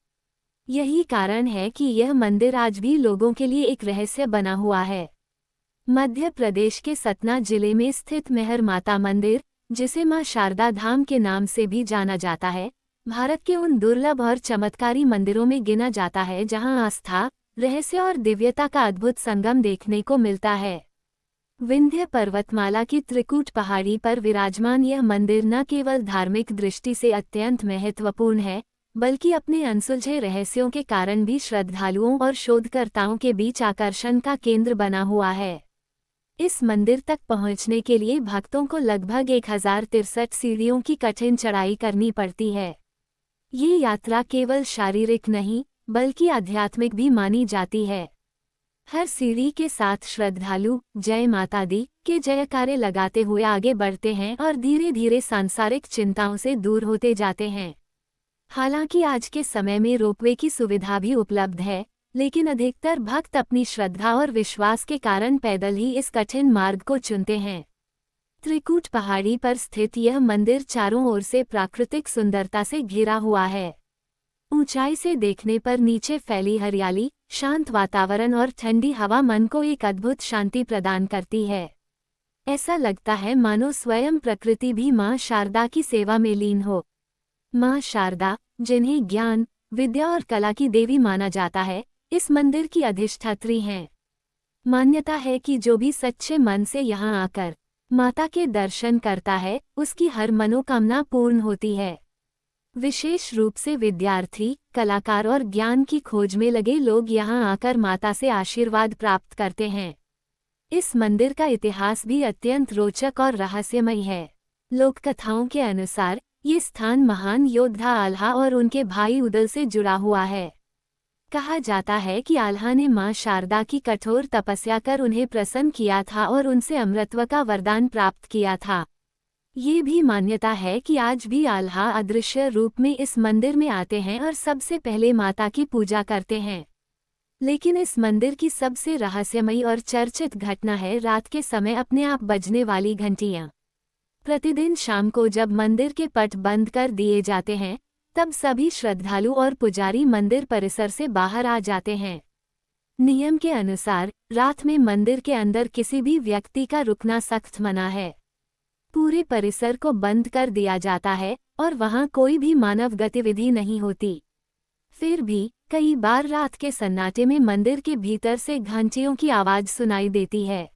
यही कारण है कि यह मंदिर आज भी लोगों के लिए एक रहस्य बना हुआ है। मध्य प्रदेश के सतना जिले में स्थित मेहर माता मंदिर, जिसे मां शारदा धाम के नाम से भी जाना जाता है, भारत के उन दुर्लभ और चमत्कारी मंदिरों में गिना जाता है जहां आस्था, रहस्य और दिव्यता का अद्भुत संगम देखने को मिलता है। विंध्य पर्वतमाला की त्रिकूट पहाड़ी पर विराजमान यह मंदिर न केवल धार्मिक दृष्टि से अत्यंत महत्वपूर्ण है, बल्कि अपने अनसुलझे रहस्यों के कारण भी श्रद्धालुओं और शोधकर्ताओं के बीच आकर्षण का केंद्र बना हुआ है। इस मंदिर तक पहुंचने के लिए भक्तों को लगभग 1063 सीढ़ियों की कठिन चढ़ाई करनी पड़ती है। ये यात्रा केवल शारीरिक नहीं, बल्कि आध्यात्मिक भी मानी जाती है। हर सीढ़ी के साथ श्रद्धालु जय माता दी के जयकारे लगाते हुए आगे बढ़ते हैं और धीरे धीरे सांसारिक चिंताओं से दूर होते जाते हैं। हालांकि आज के समय में रोपवे की सुविधा भी उपलब्ध है, लेकिन अधिकतर भक्त अपनी श्रद्धा और विश्वास के कारण पैदल ही इस कठिन मार्ग को चुनते हैं। त्रिकूट पहाड़ी पर स्थित यह मंदिर चारों ओर से प्राकृतिक सुंदरता से घिरा हुआ है। ऊंचाई से देखने पर नीचे फैली हरियाली, शांत वातावरण और ठंडी हवा मन को एक अद्भुत शांति प्रदान करती है। ऐसा लगता है मानो स्वयं प्रकृति भी मां शारदा की सेवा में लीन हो। मां शारदा, जिन्हें ज्ञान, विद्या और कला की देवी माना जाता है, इस मंदिर की अधिष्ठात्री हैं। मान्यता है कि जो भी सच्चे मन से यहाँ आकर माता के दर्शन करता है, उसकी हर मनोकामना पूर्ण होती है। विशेष रूप से विद्यार्थी, कलाकार और ज्ञान की खोज में लगे लोग यहाँ आकर माता से आशीर्वाद प्राप्त करते हैं। इस मंदिर का इतिहास भी अत्यंत रोचक और रहस्यमय है। लोककथाओं के अनुसार ये स्थान महान योद्धा आल्हा और उनके भाई उदल से जुड़ा हुआ है। कहा जाता है कि आल्हा ने मां शारदा की कठोर तपस्या कर उन्हें प्रसन्न किया था और उनसे अमृतत्व का वरदान प्राप्त किया था। ये भी मान्यता है कि आज भी आल्हा अदृश्य रूप में इस मंदिर में आते हैं और सबसे पहले माता की पूजा करते हैं। लेकिन इस मंदिर की सबसे रहस्यमयी और चर्चित घटना है रात के समय अपने आप बजने वाली घंटियां। प्रतिदिन शाम को जब मंदिर के पट बंद कर दिए जाते हैं, तब सभी श्रद्धालु और पुजारी मंदिर परिसर से बाहर आ जाते हैं। नियम के अनुसार रात में मंदिर के अंदर किसी भी व्यक्ति का रुकना सख्त मना है। पूरे परिसर को बंद कर दिया जाता है और वहां कोई भी मानव गतिविधि नहीं होती। फिर भी कई बार रात के सन्नाटे में मंदिर के भीतर से घंटियों की आवाज सुनाई देती है।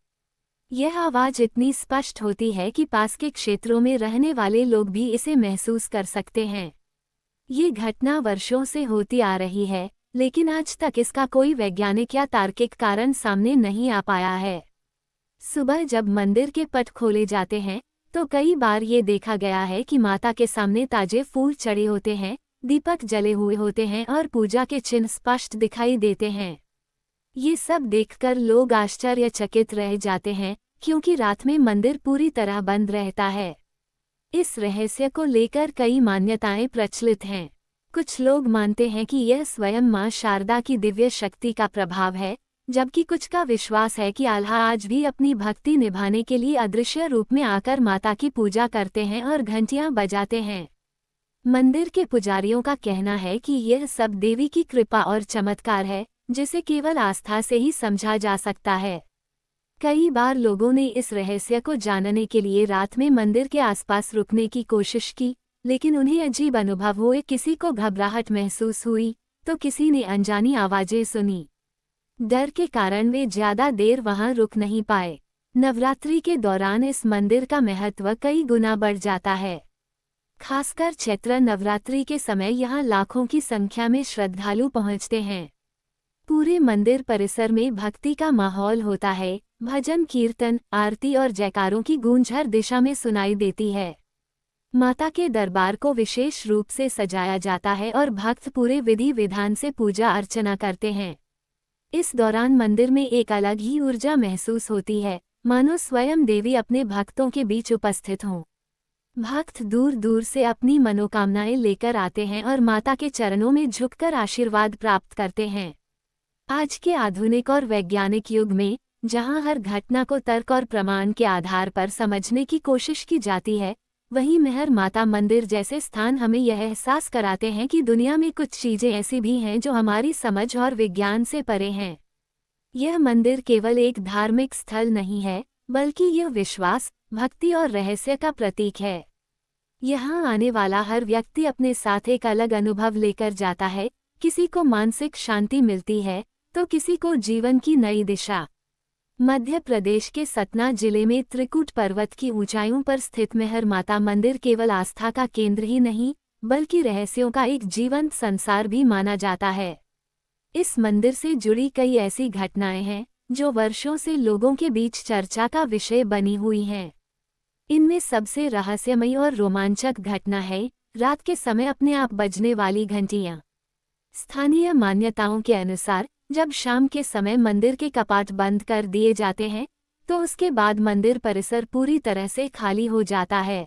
यह आवाज इतनी स्पष्ट होती है कि पास के क्षेत्रों में रहने वाले लोग भी इसे महसूस कर सकते हैं। ये घटना वर्षों से होती आ रही है, लेकिन आज तक इसका कोई वैज्ञानिक या तार्किक कारण सामने नहीं आ पाया है। सुबह जब मंदिर के पट खोले जाते हैं, तो कई बार ये देखा गया है कि माता के सामने ताजे फूल चढ़े होते हैं, दीपक जले हुए होते हैं और पूजा के चिन्ह स्पष्ट दिखाई देते हैं। ये सब देखकर लोग आश्चर्यचकित रह जाते हैं, क्योंकि रात में मंदिर पूरी तरह बंद रहता है। इस रहस्य को लेकर कई मान्यताएं प्रचलित हैं। कुछ लोग मानते हैं कि यह स्वयं मां शारदा की दिव्य शक्ति का प्रभाव है, जबकि कुछ का विश्वास है कि आल्हा आज भी अपनी भक्ति निभाने के लिए अदृश्य रूप में आकर माता की पूजा करते हैं और घंटियां बजाते हैं। मंदिर के पुजारियों का कहना है कि यह सब देवी की कृपा और चमत्कार है, जिसे केवल आस्था से ही समझा जा सकता है। कई बार लोगों ने इस रहस्य को जानने के लिए रात में मंदिर के आसपास रुकने की कोशिश की, लेकिन उन्हें अजीब अनुभव हुए। किसी को घबराहट महसूस हुई, तो किसी ने अनजानी आवाजें सुनी। डर के कारण वे ज्यादा देर वहां रुक नहीं पाए। नवरात्रि के दौरान इस मंदिर का महत्व कई गुना बढ़ जाता है। खासकर चैत्र नवरात्रि के समय यहाँ लाखों की संख्या में श्रद्धालु पहुँचते हैं। पूरे मंदिर परिसर में भक्ति का माहौल होता है। भजन, कीर्तन, आरती और जयकारों की गूंज हर दिशा में सुनाई देती है। माता के दरबार को विशेष रूप से सजाया जाता है और भक्त पूरे विधि विधान से पूजा अर्चना करते हैं। इस दौरान मंदिर में एक अलग ही ऊर्जा महसूस होती है, मानो स्वयं देवी अपने भक्तों के बीच उपस्थित हों। भक्त दूर दूर से अपनी मनोकामनाएं लेकर आते हैं और माता के चरणों में झुककर आशीर्वाद प्राप्त करते हैं। आज के आधुनिक और वैज्ञानिक युग में, जहां हर घटना को तर्क और प्रमाण के आधार पर समझने की कोशिश की जाती है, वहीं मेहर माता मंदिर जैसे स्थान हमें यह एहसास कराते हैं कि दुनिया में कुछ चीजें ऐसी भी हैं जो हमारी समझ और विज्ञान से परे हैं। यह मंदिर केवल एक धार्मिक स्थल नहीं है, बल्कि यह विश्वास, भक्ति और रहस्य का प्रतीक है। यहाँ आने वाला हर व्यक्ति अपने साथ एक अलग अनुभव लेकर जाता है। किसी को मानसिक शांति मिलती है, तो किसी को जीवन की नई दिशा। मध्य प्रदेश के सतना जिले में त्रिकुट पर्वत की ऊंचाइयों पर स्थित मेहर माता मंदिर केवल आस्था का केंद्र ही नहीं, बल्कि रहस्यों का एक जीवंत संसार भी माना जाता है। इस मंदिर से जुड़ी कई ऐसी घटनाएं हैं जो वर्षों से लोगों के बीच चर्चा का विषय बनी हुई हैं। इनमें सबसे रहस्यमयी और रोमांचक घटना है रात के समय अपने आप बजने वाली घंटियां। स्थानीय मान्यताओं के अनुसार जब शाम के समय मंदिर के कपाट बंद कर दिए जाते हैं, तो उसके बाद मंदिर परिसर पूरी तरह से खाली हो जाता है।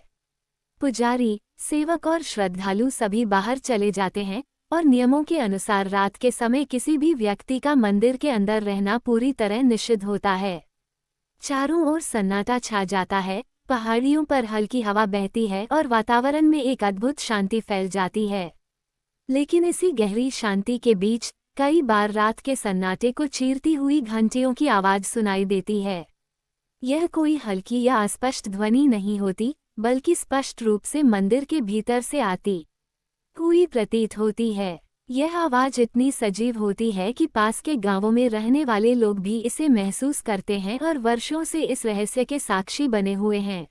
पुजारी, सेवक और श्रद्धालु सभी बाहर चले जाते हैं और नियमों के अनुसार रात के समय किसी भी व्यक्ति का मंदिर के अंदर रहना पूरी तरह निषिद्ध होता है। चारों ओर सन्नाटा छा जाता है, पहाड़ियों पर हल्की हवा बहती है और वातावरण में एक अद्भुत शांति फैल जाती है। लेकिन इसी गहरी शांति के बीच कई बार रात के सन्नाटे को चीरती हुई घंटियों की आवाज सुनाई देती है। यह कोई हल्की या अस्पष्ट ध्वनि नहीं होती, बल्कि स्पष्ट रूप से मंदिर के भीतर से आती हुई प्रतीत होती है। यह आवाज इतनी सजीव होती है कि पास के गांवों में रहने वाले लोग भी इसे महसूस करते हैं और वर्षों से इस रहस्य के साक्षी बने हुए हैं।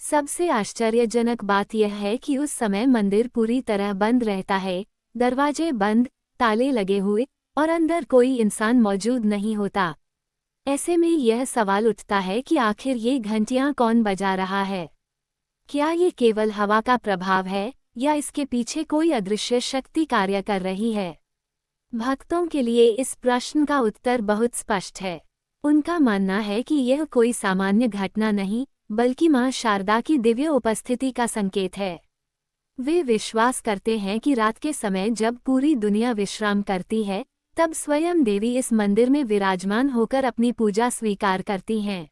सबसे आश्चर्यजनक बात यह है कि उस समय मंदिर पूरी तरह बंद रहता है, दरवाजे बंद, ताले लगे हुए और अंदर कोई इंसान मौजूद नहीं होता। ऐसे में यह सवाल उठता है कि आखिर ये घंटियां कौन बजा रहा है? क्या ये केवल हवा का प्रभाव है या इसके पीछे कोई अदृश्य शक्ति कार्य कर रही है? भक्तों के लिए इस प्रश्न का उत्तर बहुत स्पष्ट है। उनका मानना है कि यह कोई सामान्य घटना नहीं, बल्कि मां शारदा की दिव्य उपस्थिति का संकेत है। वे विश्वास करते हैं कि रात के समय जब पूरी दुनिया विश्राम करती है, तब स्वयं देवी इस मंदिर में विराजमान होकर अपनी पूजा स्वीकार करती हैं।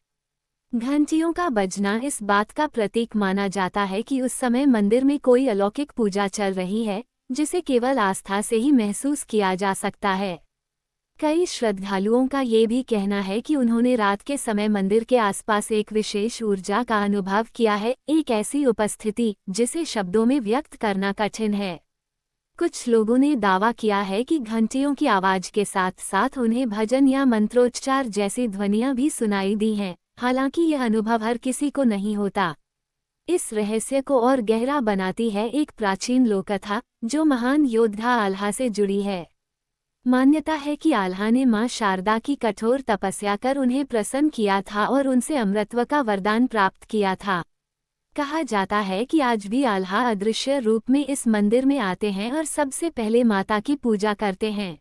घंटियों का बजना इस बात का प्रतीक माना जाता है कि उस समय मंदिर में कोई अलौकिक पूजा चल रही है, जिसे केवल आस्था से ही महसूस किया जा सकता है। कई श्रद्धालुओं का ये भी कहना है कि उन्होंने रात के समय मंदिर के आसपास एक विशेष ऊर्जा का अनुभव किया है, एक ऐसी उपस्थिति जिसे शब्दों में व्यक्त करना कठिन है। कुछ लोगों ने दावा किया है कि घंटियों की आवाज के साथ साथ उन्हें भजन या मंत्रोच्चार जैसी ध्वनियां भी सुनाई दी हैं, हालांकि यह अनुभव हर किसी को नहीं होता। इस रहस्य को और गहरा बनाती है एक प्राचीन लोककथा जो महान योद्धा आल्हा से जुड़ी है। मान्यता है कि आल्हा ने मां शारदा की कठोर तपस्या कर उन्हें प्रसन्न किया था और उनसे अमृतत्व का वरदान प्राप्त किया था। कहा जाता है कि आज भी आल्हा अदृश्य रूप में इस मंदिर में आते हैं और सबसे पहले माता की पूजा करते हैं।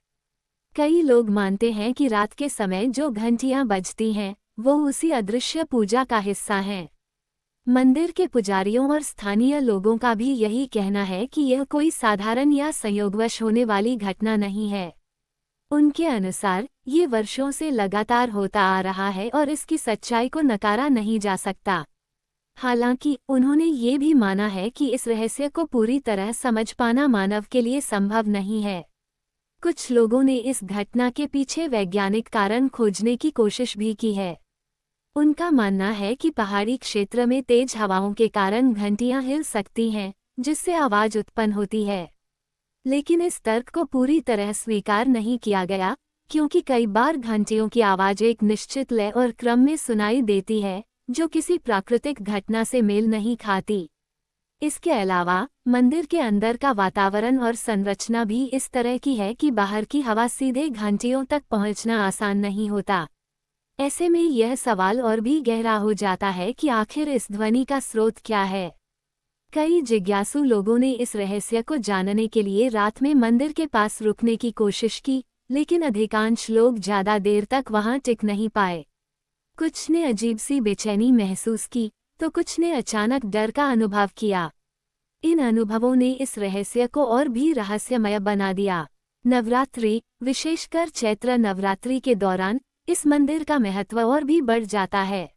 कई लोग मानते हैं कि रात के समय जो घंटियां बजती हैं वो उसी अदृश्य पूजा का हिस्सा हैं। मंदिर के पुजारियों और स्थानीय लोगों का भी यही कहना है कि यह कोई साधारण या संयोगवश होने वाली घटना नहीं है। उनके अनुसार ये वर्षों से लगातार होता आ रहा है और इसकी सच्चाई को नकारा नहीं जा सकता। हालांकि उन्होंने ये भी माना है कि इस रहस्य को पूरी तरह समझ पाना मानव के लिए संभव नहीं है। कुछ लोगों ने इस घटना के पीछे वैज्ञानिक कारण खोजने की कोशिश भी की है। उनका मानना है कि पहाड़ी क्षेत्र में तेज हवाओं के कारण घंटियां हिल सकती हैं, जिससे आवाज उत्पन्न होती है। लेकिन इस तर्क को पूरी तरह स्वीकार नहीं किया गया, क्योंकि कई बार घंटियों की आवाज एक निश्चित लय और क्रम में सुनाई देती है, जो किसी प्राकृतिक घटना से मेल नहीं खाती। इसके अलावा मंदिर के अंदर का वातावरण और संरचना भी इस तरह की है कि बाहर की हवा सीधे घंटियों तक पहुंचना आसान नहीं होता। ऐसे में यह सवाल और भी गहरा हो जाता है कि आखिर इस ध्वनि का स्रोत क्या है। कई जिज्ञासु लोगों ने इस रहस्य को जानने के लिए रात में मंदिर के पास रुकने की कोशिश की, लेकिन अधिकांश लोग ज्यादा देर तक वहां टिक नहीं पाए। कुछ ने अजीब सी बेचैनी महसूस की, तो कुछ ने अचानक डर का अनुभव किया। इन अनुभवों ने इस रहस्य को और भी रहस्यमय बना दिया। नवरात्रि, विशेषकर चैत्र नवरात्रि के दौरान इस मंदिर का महत्व और भी बढ़ जाता है।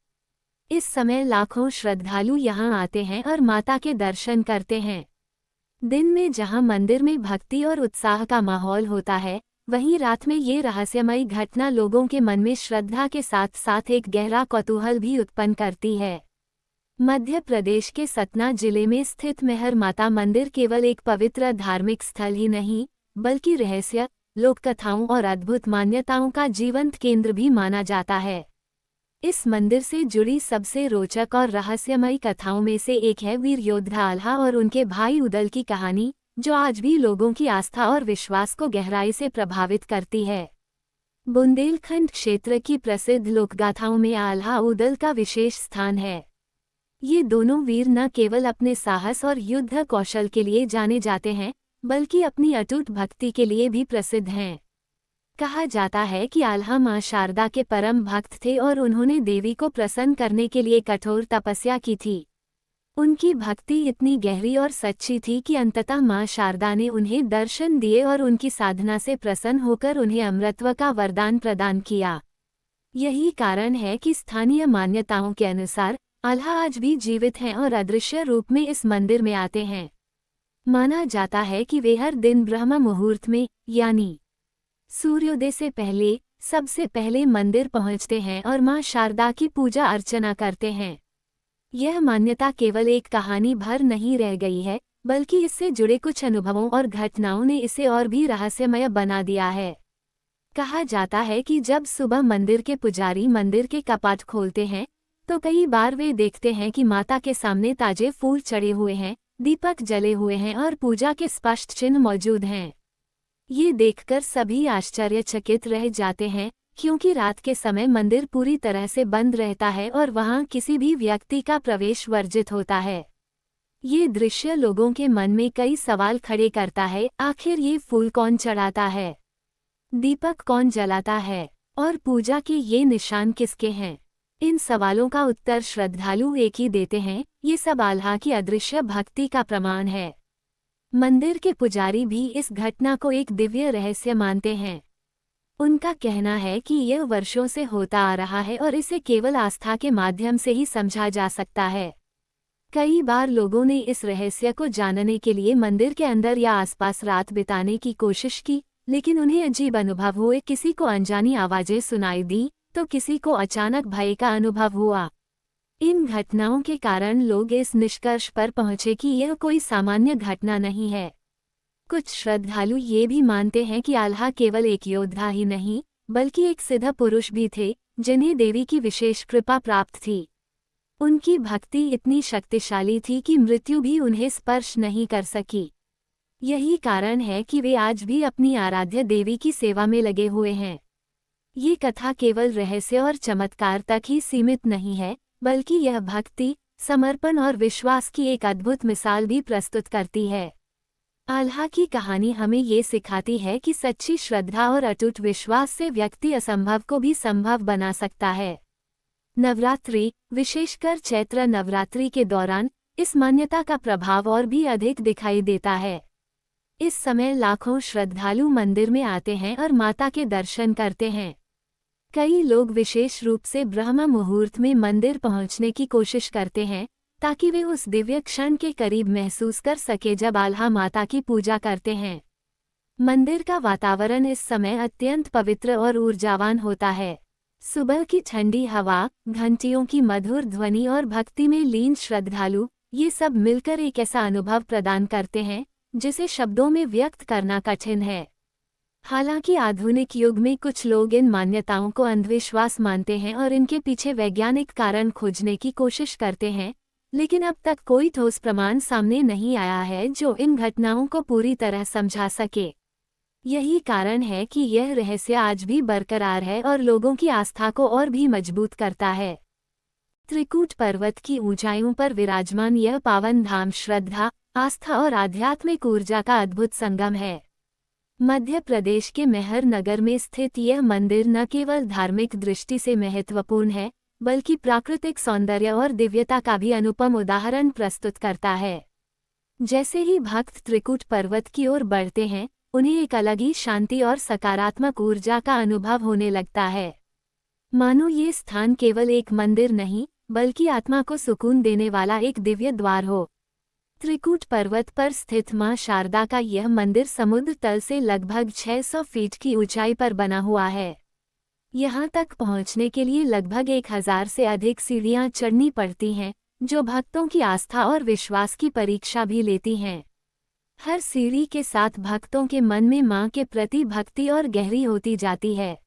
इस समय लाखों श्रद्धालु यहाँ आते हैं और माता के दर्शन करते हैं। दिन में जहाँ मंदिर में भक्ति और उत्साह का माहौल होता है, वहीं रात में ये रहस्यमयी घटना लोगों के मन में श्रद्धा के साथ साथ एक गहरा कौतूहल भी उत्पन्न करती है। मध्य प्रदेश के सतना जिले में स्थित मेहर माता मंदिर केवल एक पवित्र धार्मिक स्थल ही नहीं, बल्कि रहस्य, लोककथाओं और अद्भुत मान्यताओं का जीवंत केंद्र भी माना जाता है। इस मंदिर से जुड़ी सबसे रोचक और रहस्यमयी कथाओं में से एक है वीर योद्धा आल्हा और उनके भाई उदल की कहानी, जो आज भी लोगों की आस्था और विश्वास को गहराई से प्रभावित करती है। बुंदेलखंड क्षेत्र की प्रसिद्ध लोकगाथाओं में आल्हा उदल का विशेष स्थान है। ये दोनों वीर न केवल अपने साहस और युद्ध कौशल के लिए जाने जाते हैं, बल्कि अपनी अटूट भक्ति के लिए भी प्रसिद्ध हैं। कहा जाता है कि आल्हा मां शारदा के परम भक्त थे और उन्होंने देवी को प्रसन्न करने के लिए कठोर तपस्या की थी। उनकी भक्ति इतनी गहरी और सच्ची थी कि अंततः मां शारदा ने उन्हें दर्शन दिए और उनकी साधना से प्रसन्न होकर उन्हें अमरत्व का वरदान प्रदान किया। यही कारण है कि स्थानीय मान्यताओं के अनुसार आल्हा आज भी जीवित हैं और अदृश्य रूप में इस मंदिर में आते हैं। माना जाता है कि वे हर दिन ब्रह्म मुहूर्त में, यानी सूर्योदय से पहले, सबसे पहले मंदिर पहुंचते हैं और मां शारदा की पूजा अर्चना करते हैं। यह मान्यता केवल एक कहानी भर नहीं रह गई है, बल्कि इससे जुड़े कुछ अनुभवों और घटनाओं ने इसे और भी रहस्यमय बना दिया है। कहा जाता है कि जब सुबह मंदिर के पुजारी मंदिर के कपाट खोलते हैं, तो कई बार वे देखते हैं कि माता के सामने ताजे फूल चढ़े हुए हैं, दीपक जले हुए हैं और पूजा के स्पष्ट चिन्ह मौजूद हैं। ये देखकर सभी आश्चर्यचकित रह जाते हैं, क्योंकि रात के समय मंदिर पूरी तरह से बंद रहता है और वहां किसी भी व्यक्ति का प्रवेश वर्जित होता है। ये दृश्य लोगों के मन में कई सवाल खड़े करता है। आखिर ये फूल कौन चढ़ाता है, दीपक कौन जलाता है और पूजा के ये निशान किसके हैं? इन सवालों का उत्तर श्रद्धालु एक ही देते हैं, ये सब आल्हा की अदृश्य भक्ति का प्रमाण है। मंदिर के पुजारी भी इस घटना को एक दिव्य रहस्य मानते हैं। उनका कहना है कि यह वर्षों से होता आ रहा है और इसे केवल आस्था के माध्यम से ही समझा जा सकता है। कई बार लोगों ने इस रहस्य को जानने के लिए मंदिर के अंदर या आसपास रात बिताने की कोशिश की, लेकिन उन्हें अजीब अनुभव हुए। किसी को अनजानी आवाजें सुनाई दी, तो किसी को अचानक भय का अनुभव हुआ। इन घटनाओं के कारण लोग इस निष्कर्ष पर पहुंचे कि यह कोई सामान्य घटना नहीं है। कुछ श्रद्धालु ये भी मानते हैं कि आल्हा केवल एक योद्धा ही नहीं, बल्कि एक सिद्ध पुरुष भी थे, जिन्हें देवी की विशेष कृपा प्राप्त थी। उनकी भक्ति इतनी शक्तिशाली थी कि मृत्यु भी उन्हें स्पर्श नहीं कर सकी। यही कारण है कि वे आज भी अपनी आराध्य देवी की सेवा में लगे हुए हैं। ये कथा केवल रहस्य और चमत्कार तक ही सीमित नहीं है, बल्कि यह भक्ति, समर्पण और विश्वास की एक अद्भुत मिसाल भी प्रस्तुत करती है। आल्हा की कहानी हमें ये सिखाती है कि सच्ची श्रद्धा और अटूट विश्वास से व्यक्ति असंभव को भी संभव बना सकता है। नवरात्रि, विशेषकर चैत्र नवरात्रि के दौरान, इस मान्यता का प्रभाव और भी अधिक दिखाई देता है। इस समय लाखों श्रद्धालु मंदिर में आते हैं और माता के दर्शन करते हैं। कई लोग विशेष रूप से ब्रह्म मुहूर्त में मंदिर पहुंचने की कोशिश करते हैं ताकि वे उस दिव्य क्षण के करीब महसूस कर सके जब आल्हा माता की पूजा करते हैं। मंदिर का वातावरण इस समय अत्यंत पवित्र और ऊर्जावान होता है। सुबह की ठंडी हवा, घंटियों की मधुर ध्वनि और भक्ति में लीन श्रद्धालु, ये सब मिलकर एक ऐसा अनुभव प्रदान करते हैं जिसे शब्दों में व्यक्त करना कठिन है। हालांकि आधुनिक युग में कुछ लोग इन मान्यताओं को अंधविश्वास मानते हैं और इनके पीछे वैज्ञानिक कारण खोजने की कोशिश करते हैं, लेकिन अब तक कोई ठोस प्रमाण सामने नहीं आया है जो इन घटनाओं को पूरी तरह समझा सके। यही कारण है कि यह रहस्य आज भी बरकरार है और लोगों की आस्था को और भी मजबूत करता है। त्रिकूट पर्वत की ऊंचाइयों पर विराजमान यह पावन धाम श्रद्धा, आस्था और आध्यात्मिक ऊर्जा का अद्भुत संगम है। मध्य प्रदेश के मेहर नगर में स्थित यह मंदिर न केवल धार्मिक दृष्टि से महत्वपूर्ण है, बल्कि प्राकृतिक सौंदर्य और दिव्यता का भी अनुपम उदाहरण प्रस्तुत करता है। जैसे ही भक्त त्रिकूट पर्वत की ओर बढ़ते हैं, उन्हें एक अलग ही शांति और सकारात्मक ऊर्जा का अनुभव होने लगता है। मानो ये स्थान केवल एक मंदिर नहीं, बल्कि आत्मा को सुकून देने वाला एक दिव्य द्वार हो। त्रिकूट पर्वत पर स्थित मां शारदा का यह मंदिर समुद्र तल से लगभग 600 फीट की ऊंचाई पर बना हुआ है। यहाँ तक पहुँचने के लिए लगभग 1000 से अधिक सीढ़ियाँ चढ़नी पड़ती हैं, जो भक्तों की आस्था और विश्वास की परीक्षा भी लेती हैं। हर सीढ़ी के साथ भक्तों के मन में मां के प्रति भक्ति और गहरी होती जाती है।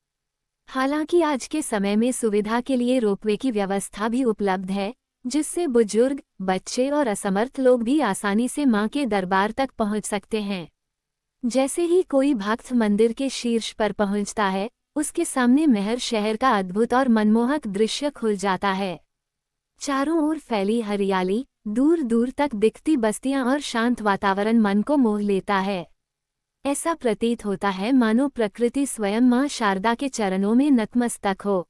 हालांकि आज के समय में सुविधा के लिए रोपवे की व्यवस्था भी उपलब्ध है, जिससे बुजुर्ग, बच्चे और असमर्थ लोग भी आसानी से मां के दरबार तक पहुंच सकते हैं। जैसे ही कोई भक्त मंदिर के शीर्ष पर पहुंचता है, उसके सामने मेहर शहर का अद्भुत और मनमोहक दृश्य खुल जाता है। चारों ओर फैली हरियाली, दूर दूर तक दिखती बस्तियां और शांत वातावरण मन को मोह लेता है। ऐसा प्रतीत होता है मानो प्रकृति स्वयं मां शारदा के चरणों में नतमस्तक हो।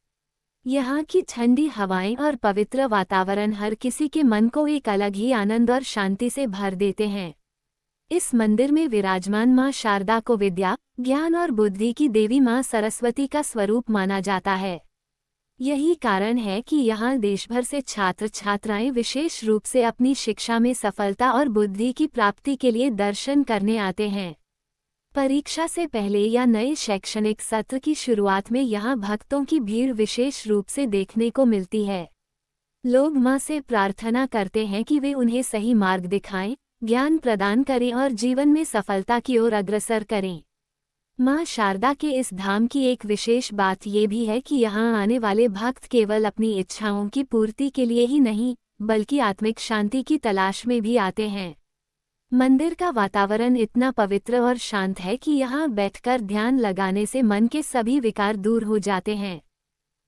यहाँ की ठंडी हवाएं और पवित्र वातावरण हर किसी के मन को एक अलग ही आनंद और शांति से भर देते हैं। इस मंदिर में विराजमान मां शारदा को विद्या, ज्ञान और बुद्धि की देवी मां सरस्वती का स्वरूप माना जाता है। यही कारण है कि यहाँ देश भर से छात्र छात्राएं विशेष रूप से अपनी शिक्षा में सफलता और बुद्धि की प्राप्ति के लिए दर्शन करने आते हैं। परीक्षा से पहले या नए शैक्षणिक सत्र की शुरुआत में यहाँ भक्तों की भीड़ विशेष रूप से देखने को मिलती है। लोग मां से प्रार्थना करते हैं कि वे उन्हें सही मार्ग दिखाएं, ज्ञान प्रदान करें और जीवन में सफलता की ओर अग्रसर करें। मां शारदा के इस धाम की एक विशेष बात ये भी है कि यहाँ आने वाले भक्त केवल अपनी इच्छाओं की पूर्ति के लिए ही नहीं, बल्कि आत्मिक शांति की तलाश में भी आते हैं। मंदिर का वातावरण इतना पवित्र और शांत है कि यहाँ बैठकर ध्यान लगाने से मन के सभी विकार दूर हो जाते हैं।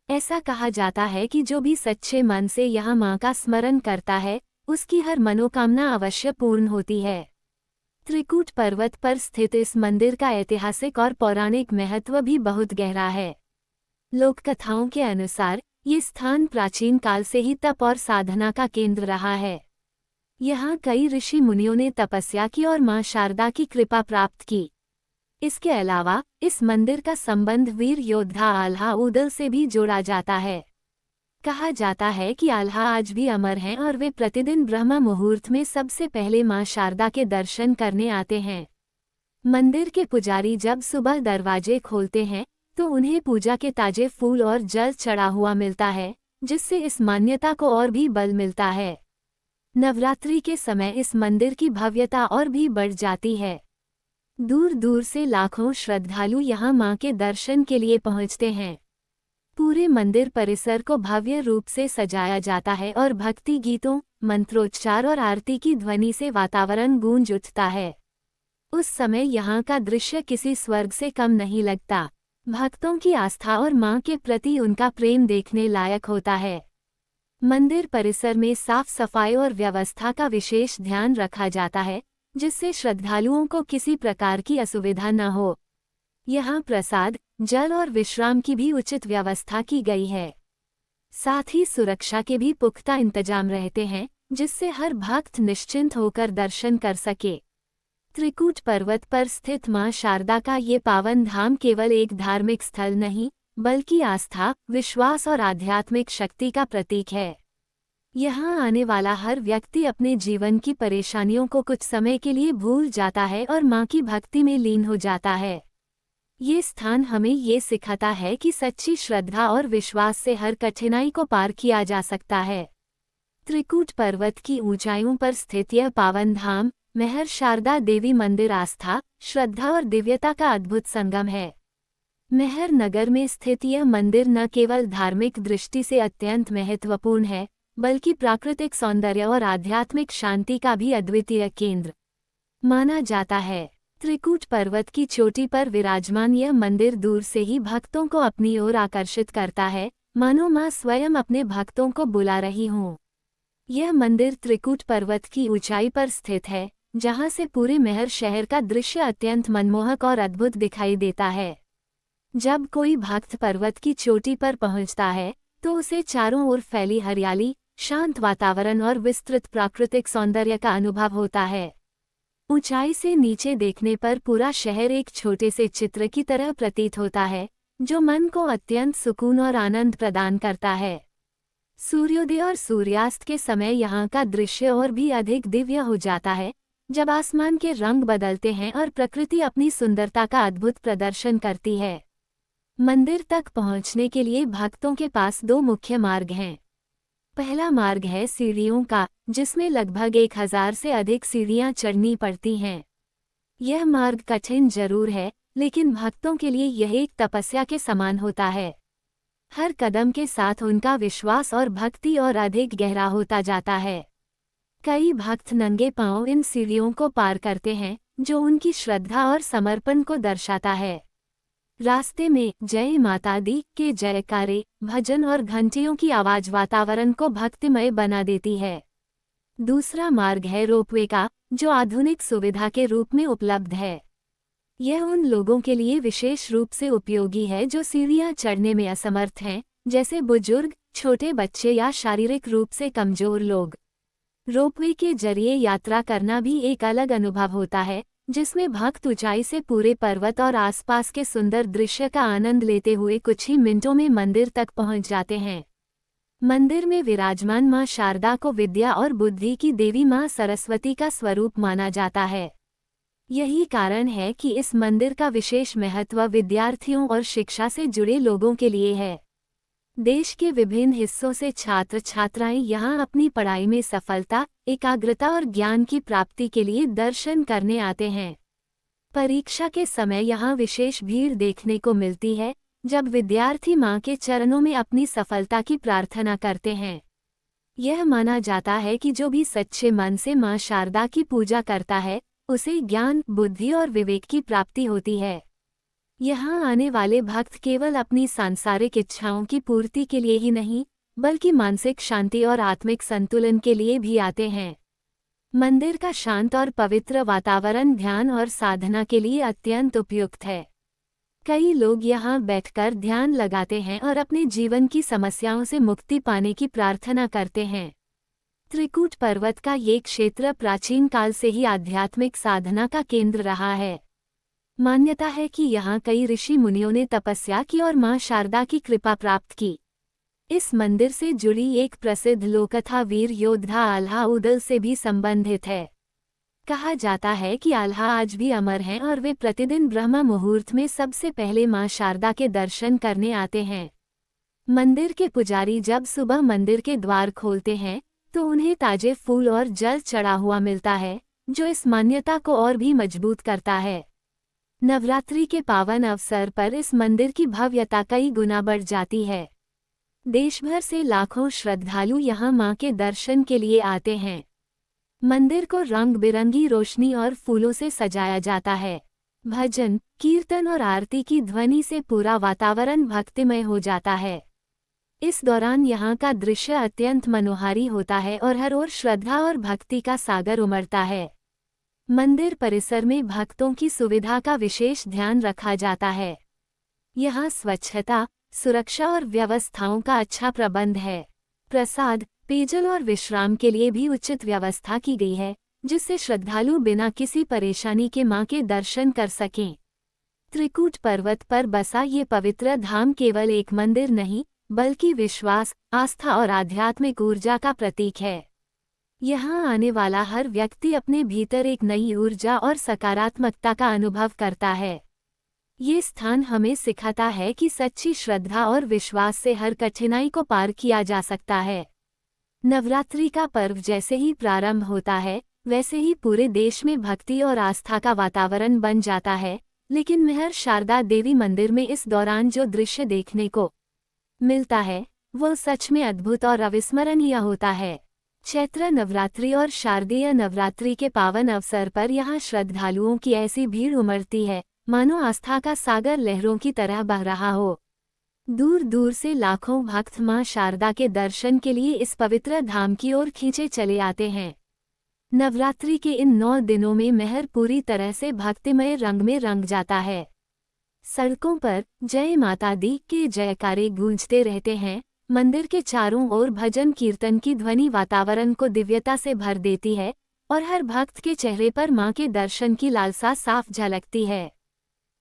ऐसा कहा जाता है कि जो भी सच्चे मन से यहाँ मां का स्मरण करता है, उसकी हर मनोकामना अवश्य पूर्ण होती है। त्रिकूट पर्वत पर स्थित इस मंदिर का ऐतिहासिक और पौराणिक महत्व भी बहुत गहरा है। लोक कथाओं के अनुसार ये स्थान प्राचीन काल से ही तप और साधना का केंद्र रहा है। यहाँ कई ऋषि मुनियों ने तपस्या की और मां शारदा की कृपा प्राप्त की। इसके अलावा इस मंदिर का संबंध वीर योद्धा आल्हा ऊदल से भी जोड़ा जाता है। कहा जाता है कि आल्हा आज भी अमर हैं और वे प्रतिदिन ब्रह्म मुहूर्त में सबसे पहले मां शारदा के दर्शन करने आते हैं। मंदिर के पुजारी जब सुबह दरवाजे खोलते हैं तो उन्हें पूजा के ताजे फूल और जल चढ़ा हुआ मिलता है, जिससे इस मान्यता को और भी बल मिलता है। नवरात्रि के समय इस मंदिर की भव्यता और भी बढ़ जाती है। दूर दूर से लाखों श्रद्धालु यहाँ मां के दर्शन के लिए पहुँचते हैं। पूरे मंदिर परिसर को भव्य रूप से सजाया जाता है और भक्ति गीतों, मंत्रोच्चार और आरती की ध्वनि से वातावरण गूंज उठता है। उस समय यहाँ का दृश्य किसी स्वर्ग से कम नहीं लगता। भक्तों की आस्था और मां के प्रति उनका प्रेम देखने लायक होता है। मंदिर परिसर में साफ सफाई और व्यवस्था का विशेष ध्यान रखा जाता है, जिससे श्रद्धालुओं को किसी प्रकार की असुविधा न हो। यहाँ प्रसाद, जल और विश्राम की भी उचित व्यवस्था की गई है। साथ ही सुरक्षा के भी पुख्ता इंतजाम रहते हैं, जिससे हर भक्त निश्चिंत होकर दर्शन कर सके। त्रिकूट पर्वत पर स्थित मां शारदा का ये पावन धाम केवल एक धार्मिक स्थल नहीं, बल्कि आस्था, विश्वास और आध्यात्मिक शक्ति का प्रतीक है। यहाँ आने वाला हर व्यक्ति अपने जीवन की परेशानियों को कुछ समय के लिए भूल जाता है और मां की भक्ति में लीन हो जाता है। ये स्थान हमें ये सिखाता है कि सच्ची श्रद्धा और विश्वास से हर कठिनाई को पार किया जा सकता है। त्रिकूट पर्वत की ऊंचाइयों पर स्थित यह पावन धाम महर शारदा देवी मंदिर आस्था, श्रद्धा और दिव्यता का अद्भुत संगम है। महर नगर में स्थित यह मंदिर न केवल धार्मिक दृष्टि से अत्यंत महत्वपूर्ण है, बल्कि प्राकृतिक सौंदर्य और आध्यात्मिक शांति का भी अद्वितीय केंद्र माना जाता है। त्रिकूट पर्वत की चोटी पर विराजमान यह मंदिर दूर से ही भक्तों को अपनी ओर आकर्षित करता है, मानो मां स्वयं अपने भक्तों को बुला रही हों। यह मंदिर त्रिकूट पर्वत की ऊंचाई पर स्थित है, जहां से पूरे महर शहर का दृश्य अत्यंत मनमोहक और अद्भुत दिखाई देता है। जब कोई भक्त पर्वत की चोटी पर पहुंचता है, तो उसे चारों ओर फैली हरियाली, शांत वातावरण और विस्तृत प्राकृतिक सौंदर्य का अनुभव होता है। ऊंचाई से नीचे देखने पर पूरा शहर एक छोटे से चित्र की तरह प्रतीत होता है, जो मन को अत्यंत सुकून और आनंद प्रदान करता है। सूर्योदय और सूर्यास्त के समय यहाँ का दृश्य और भी अधिक दिव्य हो जाता है, जब आसमान के रंग बदलते हैं और प्रकृति अपनी सुंदरता का अद्भुत प्रदर्शन करती है। मंदिर तक पहुँचने के लिए भक्तों के पास दो मुख्य मार्ग हैं। पहला मार्ग है सीढ़ियों का, जिसमें लगभग 1000 से अधिक सीढ़ियां चढ़नी पड़ती हैं। यह मार्ग कठिन जरूर है, लेकिन भक्तों के लिए यह एक तपस्या के समान होता है। हर कदम के साथ उनका विश्वास और भक्ति और अधिक गहरा होता जाता है। कई भक्त नंगे पांव इन सीढ़ियों को पार करते हैं, जो उनकी श्रद्धा और समर्पण को दर्शाता है। रास्ते में जय माता दी के जयकारे, भजन और घंटियों की आवाज वातावरण को भक्तिमय बना देती है। दूसरा मार्ग है रोपवे का, जो आधुनिक सुविधा के रूप में उपलब्ध है। यह उन लोगों के लिए विशेष रूप से उपयोगी है जो सीढ़ियां चढ़ने में असमर्थ हैं, जैसे बुजुर्ग, छोटे बच्चे या शारीरिक रूप से कमजोर लोग। रोपवे के जरिए यात्रा करना भी एक अलग अनुभव होता है, जिसमें भक्त ऊंचाई से पूरे पर्वत और आसपास के सुंदर दृश्य का आनंद लेते हुए कुछ ही मिनटों में मंदिर तक पहुंच जाते हैं। मंदिर में विराजमान मां शारदा को विद्या और बुद्धि की देवी मां सरस्वती का स्वरूप माना जाता है। यही कारण है कि इस मंदिर का विशेष महत्व विद्यार्थियों और शिक्षा से जुड़े लोगों के लिए है। देश के विभिन्न हिस्सों से छात्र छात्राएं यहां अपनी पढ़ाई में सफलता, एकाग्रता और ज्ञान की प्राप्ति के लिए दर्शन करने आते हैं। परीक्षा के समय यहां विशेष भीड़ देखने को मिलती है, जब विद्यार्थी मां के चरणों में अपनी सफलता की प्रार्थना करते हैं। यह माना जाता है कि जो भी सच्चे मन से मां शारदा की पूजा करता है, उसे ज्ञान, बुद्धि और विवेक की प्राप्ति होती है। यहाँ आने वाले भक्त केवल अपनी सांसारिक इच्छाओं की पूर्ति के लिए ही नहीं, बल्कि मानसिक शांति और आत्मिक संतुलन के लिए भी आते हैं। मंदिर का शांत और पवित्र वातावरण ध्यान और साधना के लिए अत्यंत उपयुक्त है। कई लोग यहाँ बैठकर ध्यान लगाते हैं और अपने जीवन की समस्याओं से मुक्ति पाने की प्रार्थना करते हैं। त्रिकूट पर्वत का ये क्षेत्र प्राचीन काल से ही आध्यात्मिक साधना का केंद्र रहा है। मान्यता है कि यहाँ कई ऋषि मुनियों ने तपस्या की और मां शारदा की कृपा प्राप्त की। इस मंदिर से जुड़ी एक प्रसिद्ध लोककथा वीर योद्धा आल्हा उदल से भी संबंधित है। कहा जाता है कि आल्हा आज भी अमर हैं और वे प्रतिदिन ब्रह्म मुहूर्त में सबसे पहले मां शारदा के दर्शन करने आते हैं। मंदिर के पुजारी जब सुबह मंदिर के द्वार खोलते हैं, तो उन्हें ताजे फूल और जल चढ़ा हुआ मिलता है, जो इस मान्यता को और भी मजबूत करता है। नवरात्रि के पावन अवसर पर इस मंदिर की भव्यता कई गुना बढ़ जाती है। देश भर से लाखों श्रद्धालु यहाँ मां के दर्शन के लिए आते हैं। मंदिर को रंग बिरंगी रोशनी और फूलों से सजाया जाता है। भजन, कीर्तन और आरती की ध्वनि से पूरा वातावरण भक्तिमय हो जाता है। इस दौरान यहाँ का दृश्य अत्यंत मनोहारी होता है और हर ओर श्रद्धा और भक्ति का सागर उमड़ता है। मंदिर परिसर में भक्तों की सुविधा का विशेष ध्यान रखा जाता है। यहाँ स्वच्छता, सुरक्षा और व्यवस्थाओं का अच्छा प्रबंध है। प्रसाद, पेयजल और विश्राम के लिए भी उचित व्यवस्था की गई है, जिससे श्रद्धालु बिना किसी परेशानी के मां के दर्शन कर सकें। त्रिकूट पर्वत पर बसा ये पवित्र धाम केवल एक मंदिर नहीं, बल्कि विश्वास, आस्था और आध्यात्मिक ऊर्जा का प्रतीक है। यहाँ आने वाला हर व्यक्ति अपने भीतर एक नई ऊर्जा और सकारात्मकता का अनुभव करता है। ये स्थान हमें सिखाता है कि सच्ची श्रद्धा और विश्वास से हर कठिनाई को पार किया जा सकता है। नवरात्रि का पर्व जैसे ही प्रारंभ होता है, वैसे ही पूरे देश में भक्ति और आस्था का वातावरण बन जाता है। लेकिन मेहर शारदा देवी मंदिर में इस दौरान जो दृश्य देखने को मिलता है, वो सच में अद्भुत और अविस्मरणीय होता है। चैत्र नवरात्रि और शारदीय नवरात्रि के पावन अवसर पर यहाँ श्रद्धालुओं की ऐसी भीड़ उमड़ती है, मानो आस्था का सागर लहरों की तरह बह रहा हो। दूर दूर से लाखों भक्त मां शारदा के दर्शन के लिए इस पवित्र धाम की ओर खींचे चले आते हैं। नवरात्रि के इन 9 दिनों में मेहर पूरी तरह से भक्तिमय रंग में रंग जाता है। सड़कों पर जय माता दी के जयकारे गूंजते रहते हैं। मंदिर के चारों ओर भजन कीर्तन की ध्वनि वातावरण को दिव्यता से भर देती है और हर भक्त के चेहरे पर मां के दर्शन की लालसा साफ झलकती है।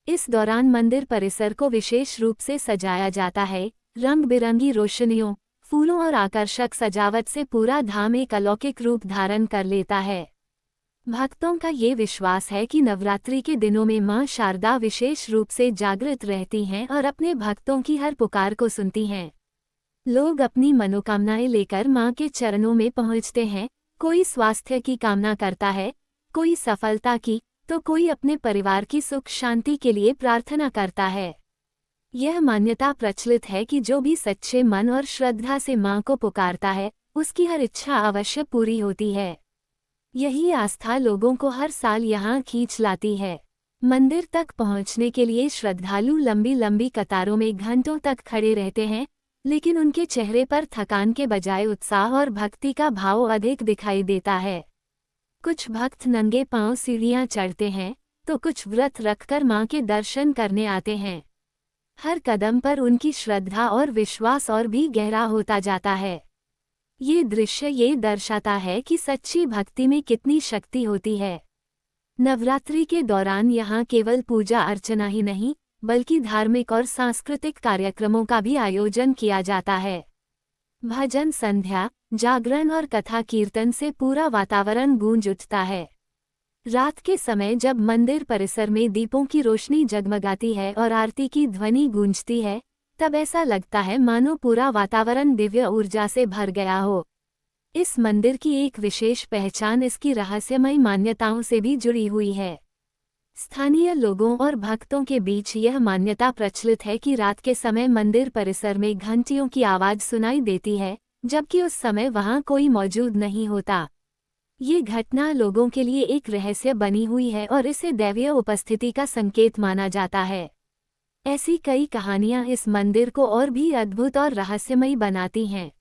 इस दौरान मंदिर परिसर को विशेष रूप से सजाया जाता है। रंग बिरंगी रोशनियों, फूलों और आकर्षक सजावट से पूरा धाम एक अलौकिक रूप धारण कर लेता है। भक्तों का ये विश्वास है कि नवरात्रि के दिनों में मां शारदा विशेष रूप से जागृत रहती हैं और अपने भक्तों की हर पुकार को सुनती हैं। लोग अपनी मनोकामनाएं लेकर मां के चरणों में पहुंचते हैं। कोई स्वास्थ्य की कामना करता है, कोई सफलता की, तो कोई अपने परिवार की सुख शांति के लिए प्रार्थना करता है। यह मान्यता प्रचलित है कि जो भी सच्चे मन और श्रद्धा से मां को पुकारता है, उसकी हर इच्छा अवश्य पूरी होती है। यही आस्था लोगों को हर साल यहाँ खींच लाती है। मंदिर तक पहुँचने के लिए श्रद्धालु लंबी लंबी कतारों में घंटों तक खड़े रहते हैं, लेकिन उनके चेहरे पर थकान के बजाय उत्साह और भक्ति का भाव अधिक दिखाई देता है। कुछ भक्त नंगे पांव सीढ़ियां चढ़ते हैं, तो कुछ व्रत रखकर मां के दर्शन करने आते हैं। हर कदम पर उनकी श्रद्धा और विश्वास और भी गहरा होता जाता है। ये दृश्य ये दर्शाता है कि सच्ची भक्ति में कितनी शक्ति होती है। नवरात्रि के दौरान यहाँ केवल पूजा अर्चना ही नहीं, बल्कि धार्मिक और सांस्कृतिक कार्यक्रमों का भी आयोजन किया जाता है। भजन संध्या, जागरण और कथा कीर्तन से पूरा वातावरण गूंज उठता है। रात के समय जब मंदिर परिसर में दीपों की रोशनी जगमगाती है और आरती की ध्वनि गूंजती है, तब ऐसा लगता है मानो पूरा वातावरण दिव्य ऊर्जा से भर गया हो। इस मंदिर की एक विशेष पहचान इसकी रहस्यमयी मान्यताओं से भी जुड़ी हुई है। स्थानीय लोगों और भक्तों के बीच यह मान्यता प्रचलित है कि रात के समय मंदिर परिसर में घंटियों की आवाज सुनाई देती है, जबकि उस समय वहां कोई मौजूद नहीं होता। ये घटना लोगों के लिए एक रहस्य बनी हुई है और इसे दैवीय उपस्थिति का संकेत माना जाता है। ऐसी कई कहानियां इस मंदिर को और भी अद्भुत और रहस्यमयी बनाती हैं।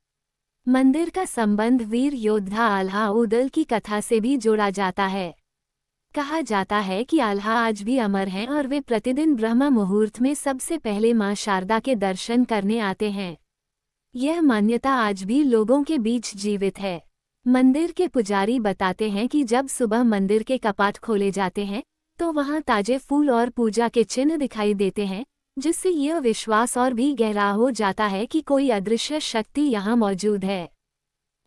मंदिर का संबंध वीर योद्धा आल्हा उदल की कथा से भी जोड़ा जाता है। कहा जाता है कि आल्हा आज भी अमर हैं और वे प्रतिदिन ब्रह्म मुहूर्त में सबसे पहले मां शारदा के दर्शन करने आते हैं। यह मान्यता आज भी लोगों के बीच जीवित है। मंदिर के पुजारी बताते हैं कि जब सुबह मंदिर के कपाट खोले जाते हैं, तो वहां ताजे फूल और पूजा के चिन्ह दिखाई देते हैं, जिससे यह विश्वास और भी गहरा हो जाता है कि कोई अदृश्य शक्ति यहाँ मौजूद है।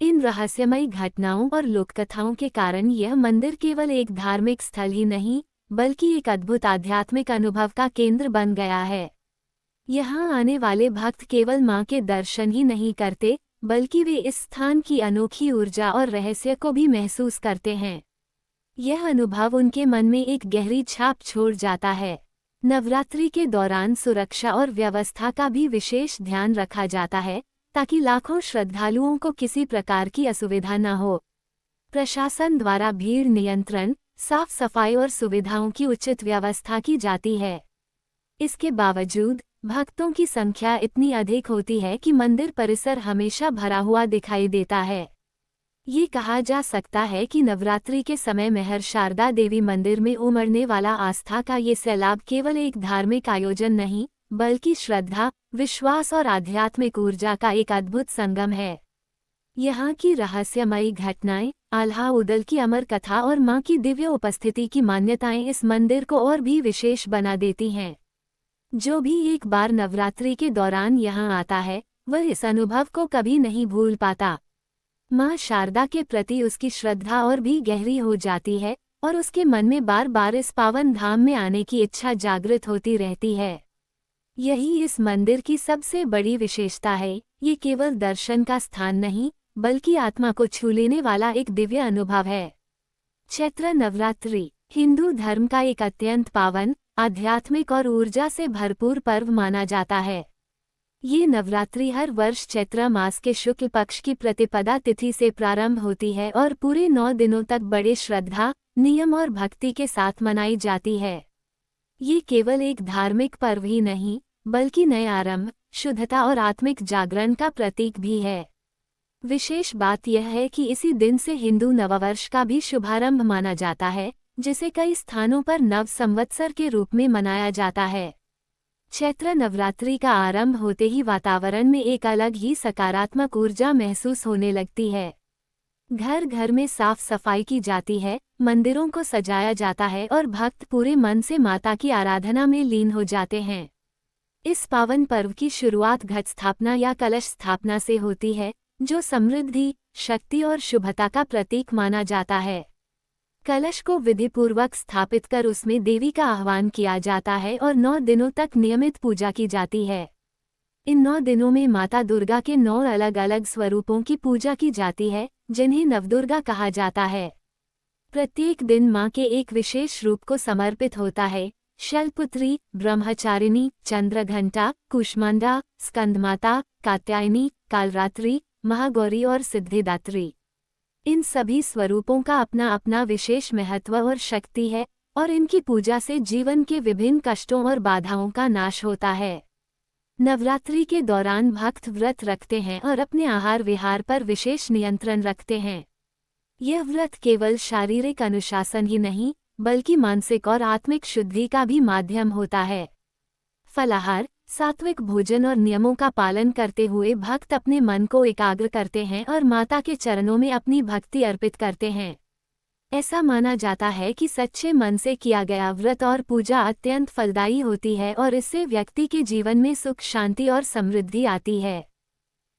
इन रहस्यमयी घटनाओं और लोककथाओं के कारण यह मंदिर केवल एक धार्मिक स्थल ही नहीं, बल्कि एक अद्भुत आध्यात्मिक अनुभव का केंद्र बन गया है। यहाँ आने वाले भक्त केवल मां के दर्शन ही नहीं करते, बल्कि वे इस स्थान की अनोखी ऊर्जा और रहस्य को भी महसूस करते हैं। यह अनुभव उनके मन में एक गहरी छाप छोड़ जाता है। नवरात्रि के दौरान सुरक्षा और व्यवस्था का भी विशेष ध्यान रखा जाता है, ताकि लाखों श्रद्धालुओं को किसी प्रकार की असुविधा न हो। प्रशासन द्वारा भीड़ नियंत्रण, साफ सफाई और सुविधाओं की उचित व्यवस्था की जाती है। इसके बावजूद भक्तों की संख्या इतनी अधिक होती है कि मंदिर परिसर हमेशा भरा हुआ दिखाई देता है। ये कहा जा सकता है कि नवरात्रि के समय महर शारदा देवी मंदिर में उमड़ने वाला आस्था का ये सैलाब केवल एक धार्मिक आयोजन नहीं, बल्कि श्रद्धा, विश्वास और आध्यात्मिक ऊर्जा का एक अद्भुत संगम है। यहाँ की रहस्यमयी घटनाएं, आल्हा उदल की अमर कथा और मां की दिव्य उपस्थिति की मान्यताएं इस मंदिर को और भी विशेष बना देती हैं। जो भी एक बार नवरात्रि के दौरान यहाँ आता है, वह इस अनुभव को कभी नहीं भूल पाता। मां शारदा के प्रति उसकी श्रद्धा और भी गहरी हो जाती है और उसके मन में बार बार इस पावन धाम में आने की इच्छा जागृत होती रहती है। यही इस मंदिर की सबसे बड़ी विशेषता है। ये केवल दर्शन का स्थान नहीं, बल्कि आत्मा को छू लेने वाला एक दिव्य अनुभव है। चैत्र नवरात्रि हिंदू धर्म का एक अत्यंत पावन, आध्यात्मिक और ऊर्जा से भरपूर पर्व माना जाता है। ये नवरात्रि हर वर्ष चैत्र मास के शुक्ल पक्ष की प्रतिपदा तिथि से प्रारंभ होती है और पूरे 9 दिनों तक बड़े श्रद्धा, नियम और भक्ति के साथ मनाई जाती है। ये केवल एक धार्मिक पर्व ही नहीं, बल्कि नए आरंभ, शुद्धता और आत्मिक जागरण का प्रतीक भी है। विशेष बात यह है कि इसी दिन से हिंदू नववर्ष का भी शुभारंभ माना जाता है, जिसे कई स्थानों पर नव संवत्सर के रूप में मनाया जाता है। चैत्र नवरात्रि का आरंभ होते ही वातावरण में एक अलग ही सकारात्मक ऊर्जा महसूस होने लगती है। घर घर में साफ सफाई की जाती है, मंदिरों को सजाया जाता है और भक्त पूरे मन से माता की आराधना में लीन हो जाते हैं। इस पावन पर्व की शुरुआत घट स्थापना या कलश स्थापना से होती है, जो समृद्धि, शक्ति और शुभता का प्रतीक माना जाता है। कलश को विधिपूर्वक स्थापित कर उसमें देवी का आह्वान किया जाता है और 9 दिनों तक नियमित पूजा की जाती है। इन 9 दिनों में माता दुर्गा के 9 अलग अलग स्वरूपों की पूजा की जाती है, जिन्हें नवदुर्गा कहा जाता है। प्रत्येक दिन मां के एक विशेष रूप को समर्पित होता है। शैलपुत्री, ब्रह्मचारिणी, चंद्रघंटा, कुष्मांडा, स्कंदमाता, कात्यायनी, कालरात्रि, महागौरी और सिद्धिदात्री। इन सभी स्वरूपों का अपना अपना विशेष महत्व और शक्ति है और इनकी पूजा से जीवन के विभिन्न कष्टों और बाधाओं का नाश होता है। नवरात्रि के दौरान भक्त व्रत रखते हैं और अपने आहार विहार पर विशेष नियंत्रण रखते हैं। यह व्रत केवल शारीरिक अनुशासन ही नहीं, बल्कि मानसिक और आत्मिक शुद्धि का भी माध्यम होता है। फलाहार, सात्विक भोजन और नियमों का पालन करते हुए भक्त अपने मन को एकाग्र करते हैं और माता के चरणों में अपनी भक्ति अर्पित करते हैं। ऐसा माना जाता है कि सच्चे मन से किया गया व्रत और पूजा अत्यंत फलदायी होती है और इससे व्यक्ति के जीवन में सुख, शांति और समृद्धि आती है।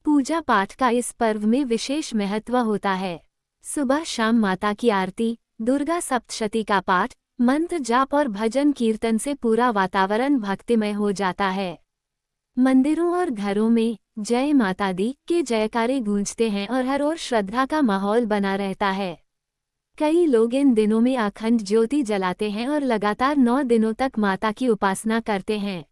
पूजा पाठ का इस पर्व में विशेष महत्व होता है। सुबह शाम माता की आरती, दुर्गा सप्तशती का पाठ, मंत्र जाप और भजन कीर्तन से पूरा वातावरण भक्तिमय हो जाता है। मंदिरों और घरों में जय माता दी के जयकारे गूंजते हैं और हर ओर श्रद्धा का माहौल बना रहता है। कई लोग इन दिनों में अखंड ज्योति जलाते हैं और लगातार 9 दिनों तक माता की उपासना करते हैं।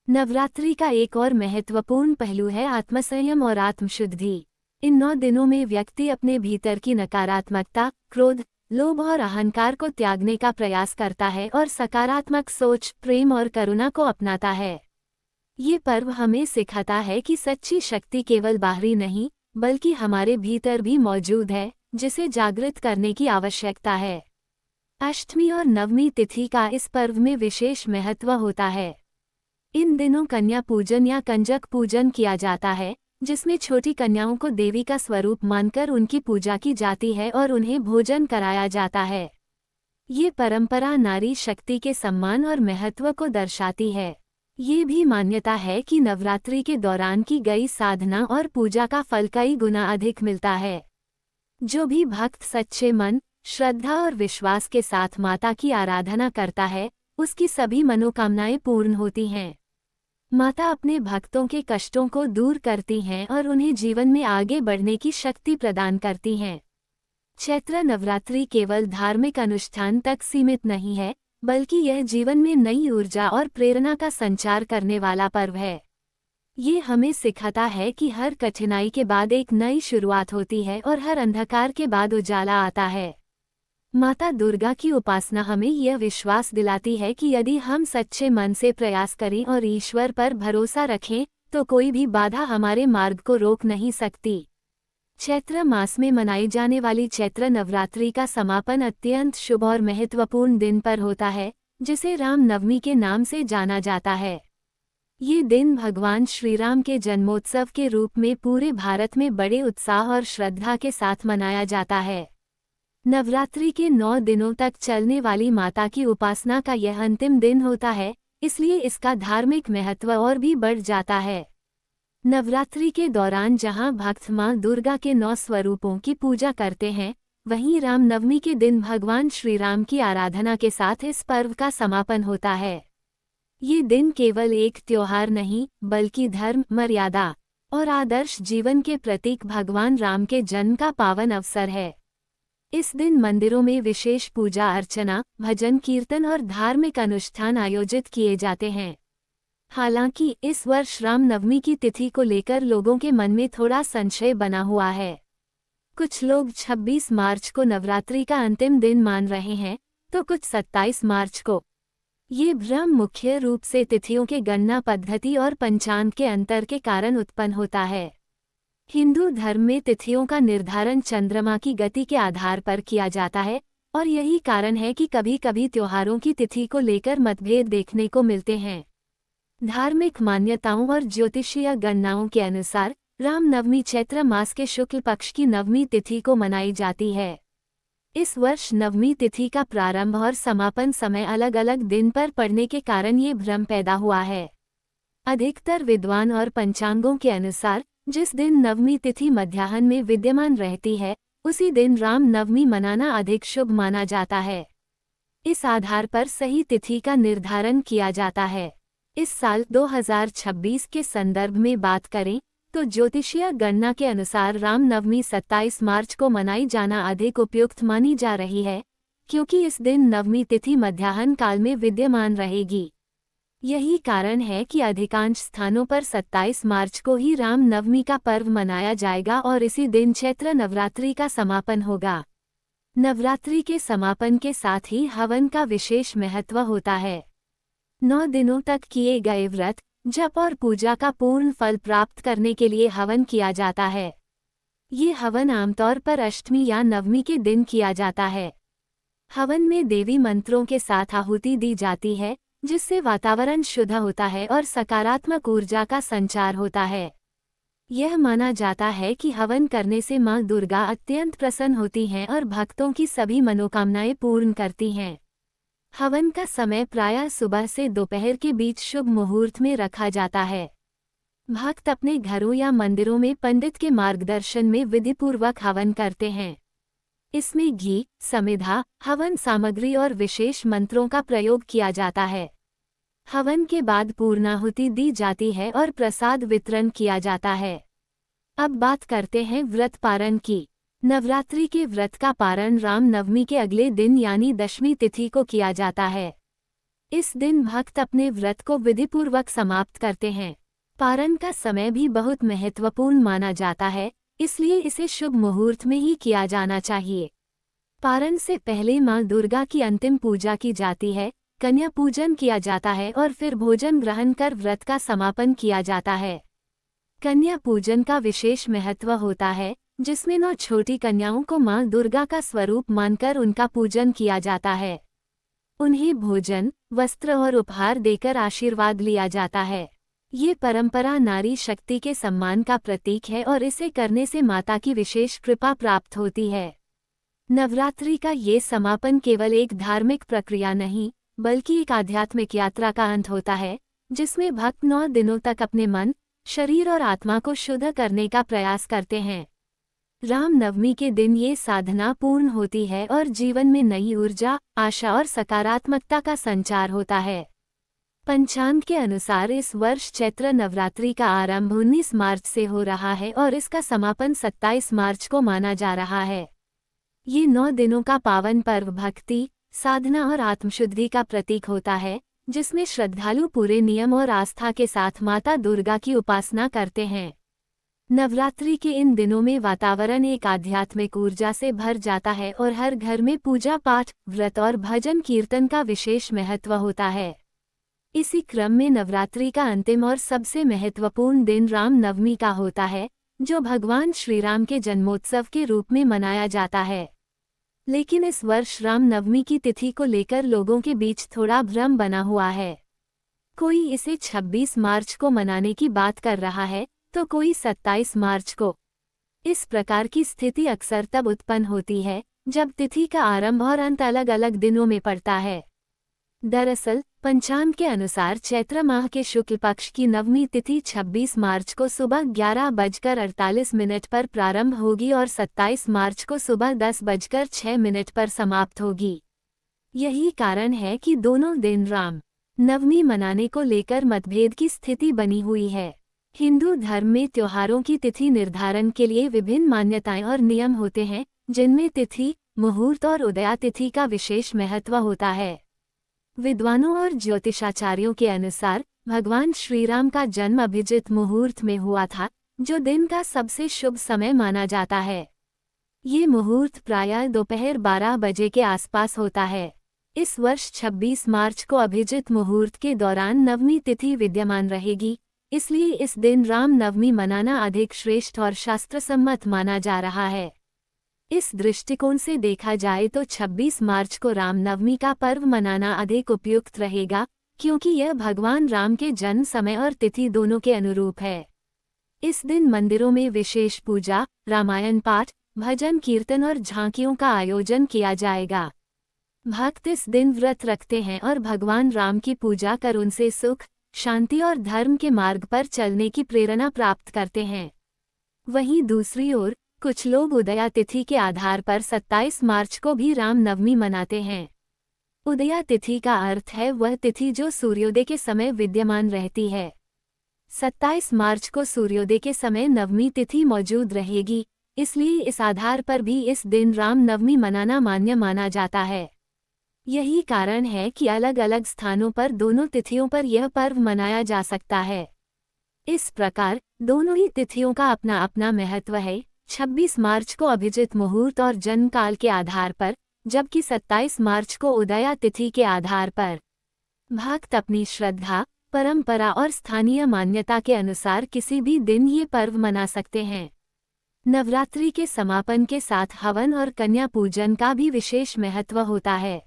नवरात्रि का एक और महत्वपूर्ण पहलू है आत्मसंयम और आत्मशुद्धि। इन 9 दिनों में व्यक्ति अपने भीतर की नकारात्मकता, क्रोध, लोभ और अहंकार को त्यागने का प्रयास करता है और सकारात्मक सोच, प्रेम और करुणा को अपनाता है। ये पर्व हमें सिखाता है कि सच्ची शक्ति केवल बाहरी नहीं, बल्कि हमारे भीतर भी मौजूद है, जिसे जागृत करने की आवश्यकता है। अष्टमी और नवमी तिथि का इस पर्व में विशेष महत्व होता है। इन दिनों कन्या पूजन या कंजक पूजन किया जाता है, जिसमें छोटी कन्याओं को देवी का स्वरूप मानकर उनकी पूजा की जाती है और उन्हें भोजन कराया जाता है। ये परंपरा नारी शक्ति के सम्मान और महत्व को दर्शाती है। ये भी मान्यता है कि नवरात्रि के दौरान की गई साधना और पूजा का फल कई गुना अधिक मिलता है। जो भी भक्त सच्चे मन, श्रद्धा और विश्वास के साथ माता की आराधना करता है, उसकी सभी मनोकामनाएं पूर्ण होती हैं। माता अपने भक्तों के कष्टों को दूर करती हैं और उन्हें जीवन में आगे बढ़ने की शक्ति प्रदान करती हैं। चैत्र नवरात्रि केवल धार्मिक अनुष्ठान तक सीमित नहीं है, बल्कि यह जीवन में नई ऊर्जा और प्रेरणा का संचार करने वाला पर्व है। ये हमें सिखाता है कि हर कठिनाई के बाद एक नई शुरुआत होती है और हर अंधकार के बाद उजाला आता है। माता दुर्गा की उपासना हमें यह विश्वास दिलाती है कि यदि हम सच्चे मन से प्रयास करें और ईश्वर पर भरोसा रखें, तो कोई भी बाधा हमारे मार्ग को रोक नहीं सकती। चैत्र मास में मनाई जाने वाली चैत्र नवरात्रि का समापन अत्यंत शुभ और महत्वपूर्ण दिन पर होता है, जिसे राम नवमी के नाम से जाना जाता है। ये दिन भगवान श्रीराम के जन्मोत्सव के रूप में पूरे भारत में बड़े उत्साह और श्रद्धा के साथ मनाया जाता है। नवरात्रि के 9 दिनों तक चलने वाली माता की उपासना का यह अंतिम दिन होता है, इसलिए इसका धार्मिक महत्व और भी बढ़ जाता है। नवरात्रि के दौरान जहां भक्त मां दुर्गा के 9 स्वरूपों की पूजा करते हैं, वहीं रामनवमी के दिन भगवान श्रीराम की आराधना के साथ इस पर्व का समापन होता है। ये दिन केवल एक त्योहार नहीं, बल्कि धर्म, मर्यादा और आदर्श जीवन के प्रतीक भगवान राम के जन्म का पावन अवसर है। इस दिन मंदिरों में विशेष पूजा अर्चना, भजन कीर्तन और धार्मिक अनुष्ठान आयोजित किए जाते हैं। हालांकि इस वर्ष रामनवमी की तिथि को लेकर लोगों के मन में थोड़ा संशय बना हुआ है। कुछ लोग 26 मार्च को नवरात्रि का अंतिम दिन मान रहे हैं, तो कुछ 27 मार्च को। ये भ्रम मुख्य रूप से तिथियों के गणना पद्धति और पंचांग के अंतर के कारण उत्पन्न होता है। हिंदू धर्म में तिथियों का निर्धारण चंद्रमा की गति के आधार पर किया जाता है, और यही कारण है कि कभी कभी त्योहारों की तिथि को लेकर मतभेद देखने को मिलते हैं। धार्मिक मान्यताओं और ज्योतिषीय गणनाओं के अनुसार रामनवमी चैत्र मास के शुक्ल पक्ष की नवमी तिथि को मनाई जाती है। इस वर्ष नवमी तिथि का प्रारंभ और समापन समय अलग अलग दिन पर पड़ने के कारण ये भ्रम पैदा हुआ है। अधिकतर विद्वान और पंचांगों के अनुसार जिस दिन नवमी तिथि मध्याह्न में विद्यमान रहती है, उसी दिन राम नवमी मनाना अधिक शुभ माना जाता है। इस आधार पर सही तिथि का निर्धारण किया जाता है। इस साल 2026 के संदर्भ में बात करें तो ज्योतिषीय गणना के अनुसार रामनवमी 27 मार्च को मनाई जाना अधिक उपयुक्त मानी जा रही है, क्योंकि इस दिन नवमी तिथि मध्याह्न काल में विद्यमान रहेगी। यही कारण है कि अधिकांश स्थानों पर 27 मार्च को ही रामनवमी का पर्व मनाया जाएगा और इसी दिन चैत्र नवरात्रि का समापन होगा। नवरात्रि के समापन के साथ ही हवन का विशेष महत्व होता है। 9 दिनों तक किए गए व्रत, जप और पूजा का पूर्ण फल प्राप्त करने के लिए हवन किया जाता है। ये हवन आमतौर पर अष्टमी या नवमी के दिन किया जाता है। हवन में देवी मंत्रों के साथ आहुति दी जाती है, जिससे वातावरण शुद्ध होता है और सकारात्मक ऊर्जा का संचार होता है। यह माना जाता है कि हवन करने से मां दुर्गा अत्यंत प्रसन्न होती हैं और भक्तों की सभी मनोकामनाएं पूर्ण करती हैं। हवन का समय प्रायः सुबह से दोपहर के बीच शुभ मुहूर्त में रखा जाता है। भक्त अपने घरों या मंदिरों में पंडित के मार्गदर्शन में विधिपूर्वक हवन करते हैं। इसमें घी, समिधा, हवन सामग्री और विशेष मंत्रों का प्रयोग किया जाता है। हवन के बाद पूर्णाहुति दी जाती है और प्रसाद वितरण किया जाता है। अब बात करते हैं व्रत पारण की। नवरात्रि के व्रत का पारण रामनवमी के अगले दिन यानी दशमी तिथि को किया जाता है। इस दिन भक्त अपने व्रत को विधिपूर्वक समाप्त करते हैं। पारण का समय भी बहुत महत्वपूर्ण माना जाता है, इसलिए इसे शुभ मुहूर्त में ही किया जाना चाहिए। पारण से पहले मां दुर्गा की अंतिम पूजा की जाती है, कन्या पूजन किया जाता है और फिर भोजन ग्रहण कर व्रत का समापन किया जाता है। कन्या पूजन का विशेष महत्व होता है, जिसमें 9 छोटी कन्याओं को मां दुर्गा का स्वरूप मानकर उनका पूजन किया जाता है। उन्हें भोजन, वस्त्र और उपहार देकर आशीर्वाद लिया जाता है। ये परंपरा नारी शक्ति के सम्मान का प्रतीक है और इसे करने से माता की विशेष कृपा प्राप्त होती है। नवरात्रि का ये समापन केवल एक धार्मिक प्रक्रिया नहीं, बल्कि एक आध्यात्मिक यात्रा का अंत होता है, जिसमें भक्त 9 दिनों तक अपने मन, शरीर और आत्मा को शुद्ध करने का प्रयास करते हैं। रामनवमी के दिन ये साधना पूर्ण होती है और जीवन में नई ऊर्जा, आशा और सकारात्मकता का संचार होता है। पंचांग के अनुसार इस वर्ष चैत्र नवरात्रि का आरंभ 19 मार्च से हो रहा है और इसका समापन 27 मार्च को माना जा रहा है। ये 9 दिनों का पावन पर्व भक्ति, साधना और आत्मशुद्धि का प्रतीक होता है, जिसमें श्रद्धालु पूरे नियम और आस्था के साथ माता दुर्गा की उपासना करते हैं। नवरात्रि के इन दिनों में वातावरण एक आध्यात्मिक ऊर्जा से भर जाता है और हर घर में पूजा पाठ, व्रत और भजन कीर्तन का विशेष महत्व होता है। इसी क्रम में नवरात्रि का अंतिम और सबसे महत्वपूर्ण दिन रामनवमी का होता है, जो भगवान श्री राम के जन्मोत्सव के रूप में मनाया जाता है। लेकिन इस वर्ष रामनवमी की तिथि को लेकर लोगों के बीच थोड़ा भ्रम बना हुआ है। कोई इसे 26 मार्च को मनाने की बात कर रहा है तो कोई 27 मार्च को। इस प्रकार की स्थिति अक्सर तब उत्पन्न होती है जब तिथि का आरंभ और अंत अलग अलग दिनों में पड़ता है। दरअसल पंचांग के अनुसार चैत्र माह के शुक्ल पक्ष की नवमी तिथि 26 मार्च को सुबह 11:48 पर प्रारंभ होगी और 27 मार्च को सुबह 10:06 पर समाप्त होगी। यही कारण है कि दोनों दिन राम नवमी मनाने को लेकर मतभेद की स्थिति बनी हुई है। हिंदू धर्म में त्योहारों की तिथि निर्धारण के लिए विभिन्न मान्यताएं और नियम होते हैं, जिनमें तिथि, मुहूर्त और उदया तिथि का विशेष महत्व होता है। विद्वानों और ज्योतिषाचार्यों के अनुसार भगवान श्रीराम का जन्म अभिजित मुहूर्त में हुआ था, जो दिन का सबसे शुभ समय माना जाता है। ये मुहूर्त प्रायः दोपहर 12 बजे के आसपास होता है। इस वर्ष 26 मार्च को अभिजित मुहूर्त के दौरान नवमी तिथि विद्यमान रहेगी, इसलिए इस दिन राम नवमी मनाना अधिक श्रेष्ठ और शास्त्रसम्मत माना जा रहा है। इस दृष्टिकोण से देखा जाए तो 26 मार्च को रामनवमी का पर्व मनाना अधिक उपयुक्त रहेगा, क्योंकि यह भगवान राम के जन्म समय और तिथि दोनों के अनुरूप है। इस दिन मंदिरों में विशेष पूजा, रामायण पाठ, भजन कीर्तन और झांकियों का आयोजन किया जाएगा। भक्त इस दिन व्रत रखते हैं और भगवान राम की पूजा कर उनसे सुख, शांति और धर्म के मार्ग पर चलने की प्रेरणा प्राप्त करते हैं। वहीं दूसरी ओर कुछ लोग उदया तिथि के आधार पर 27 मार्च को भी रामनवमी मनाते हैं। उदया तिथि का अर्थ है वह तिथि जो सूर्योदय के समय विद्यमान रहती है। 27 मार्च को सूर्योदय के समय नवमी तिथि मौजूद रहेगी, इसलिए इस आधार पर भी इस दिन रामनवमी मनाना मान्य माना जाता है। यही कारण है कि अलग अलग स्थानों पर दोनों तिथियों पर यह पर्व मनाया जा सकता है। इस प्रकार दोनों ही तिथियों का अपना अपना महत्व है। 26 मार्च को अभिजित मुहूर्त और जन्म काल के आधार पर, जबकि 27 मार्च को उदया तिथि के आधार पर। भक्त अपनी श्रद्धा, परंपरा और स्थानीय मान्यता के अनुसार किसी भी दिन ये पर्व मना सकते हैं। नवरात्रि के समापन के साथ हवन और कन्या पूजन का भी विशेष महत्व होता है।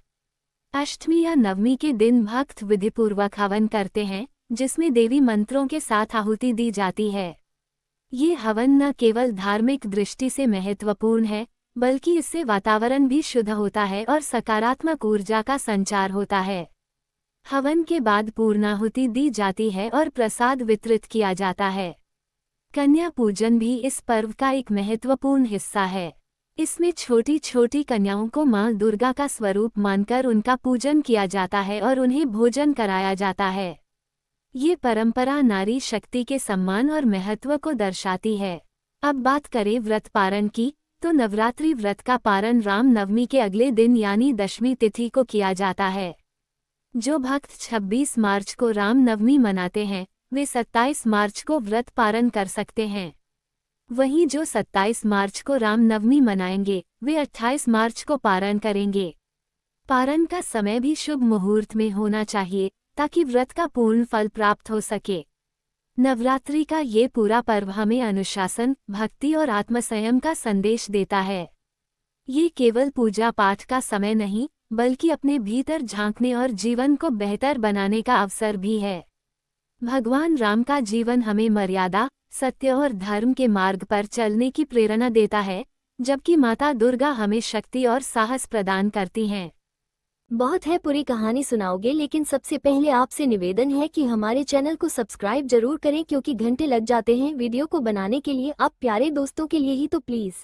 अष्टमी या नवमी के दिन भक्त विधिपूर्वक हवन करते हैं, जिसमें देवी मंत्रों के साथ आहुति दी जाती है। ये हवन न केवल धार्मिक दृष्टि से महत्वपूर्ण है, बल्कि इससे वातावरण भी शुद्ध होता है और सकारात्मक ऊर्जा का संचार होता है। हवन के बाद पूर्णाहुति दी जाती है और प्रसाद वितरित किया जाता है। कन्या पूजन भी इस पर्व का एक महत्वपूर्ण हिस्सा है। इसमें छोटी छोटी कन्याओं को मां दुर्गा का स्वरूप मानकर उनका पूजन किया जाता है और उन्हें भोजन कराया जाता है। ये परंपरा नारी शक्ति के सम्मान और महत्व को दर्शाती है। अब बात करें व्रत पारण की, तो नवरात्रि व्रत का पारण रामनवमी के अगले दिन यानी दशमी तिथि को किया जाता है। जो भक्त 26 मार्च को रामनवमी मनाते हैं, वे 27 मार्च को व्रत पारण कर सकते हैं। वहीं जो 27 मार्च को रामनवमी मनाएंगे, वे 28 मार्च को पारण करेंगे। पारण का समय भी शुभ मुहूर्त में होना चाहिए, ताकि व्रत का पूर्ण फल प्राप्त हो सके। नवरात्रि का ये पूरा पर्व हमें अनुशासन, भक्ति और आत्मसंयम का संदेश देता है। ये केवल पूजा पाठ का समय नहीं, बल्कि अपने भीतर झांकने और जीवन को बेहतर बनाने का अवसर भी है। भगवान राम का जीवन हमें मर्यादा, सत्य और धर्म के मार्ग पर चलने की प्रेरणा देता है, जबकि माता दुर्गा हमें शक्ति और साहस प्रदान करती हैं। बहुत है पूरी कहानी सुनाओगे, लेकिन सबसे पहले आपसे निवेदन है कि हमारे चैनल को सब्सक्राइब जरूर करें, क्योंकि घंटे लग जाते हैं वीडियो को बनाने के लिए। आप प्यारे दोस्तों के लिए ही तो प्लीज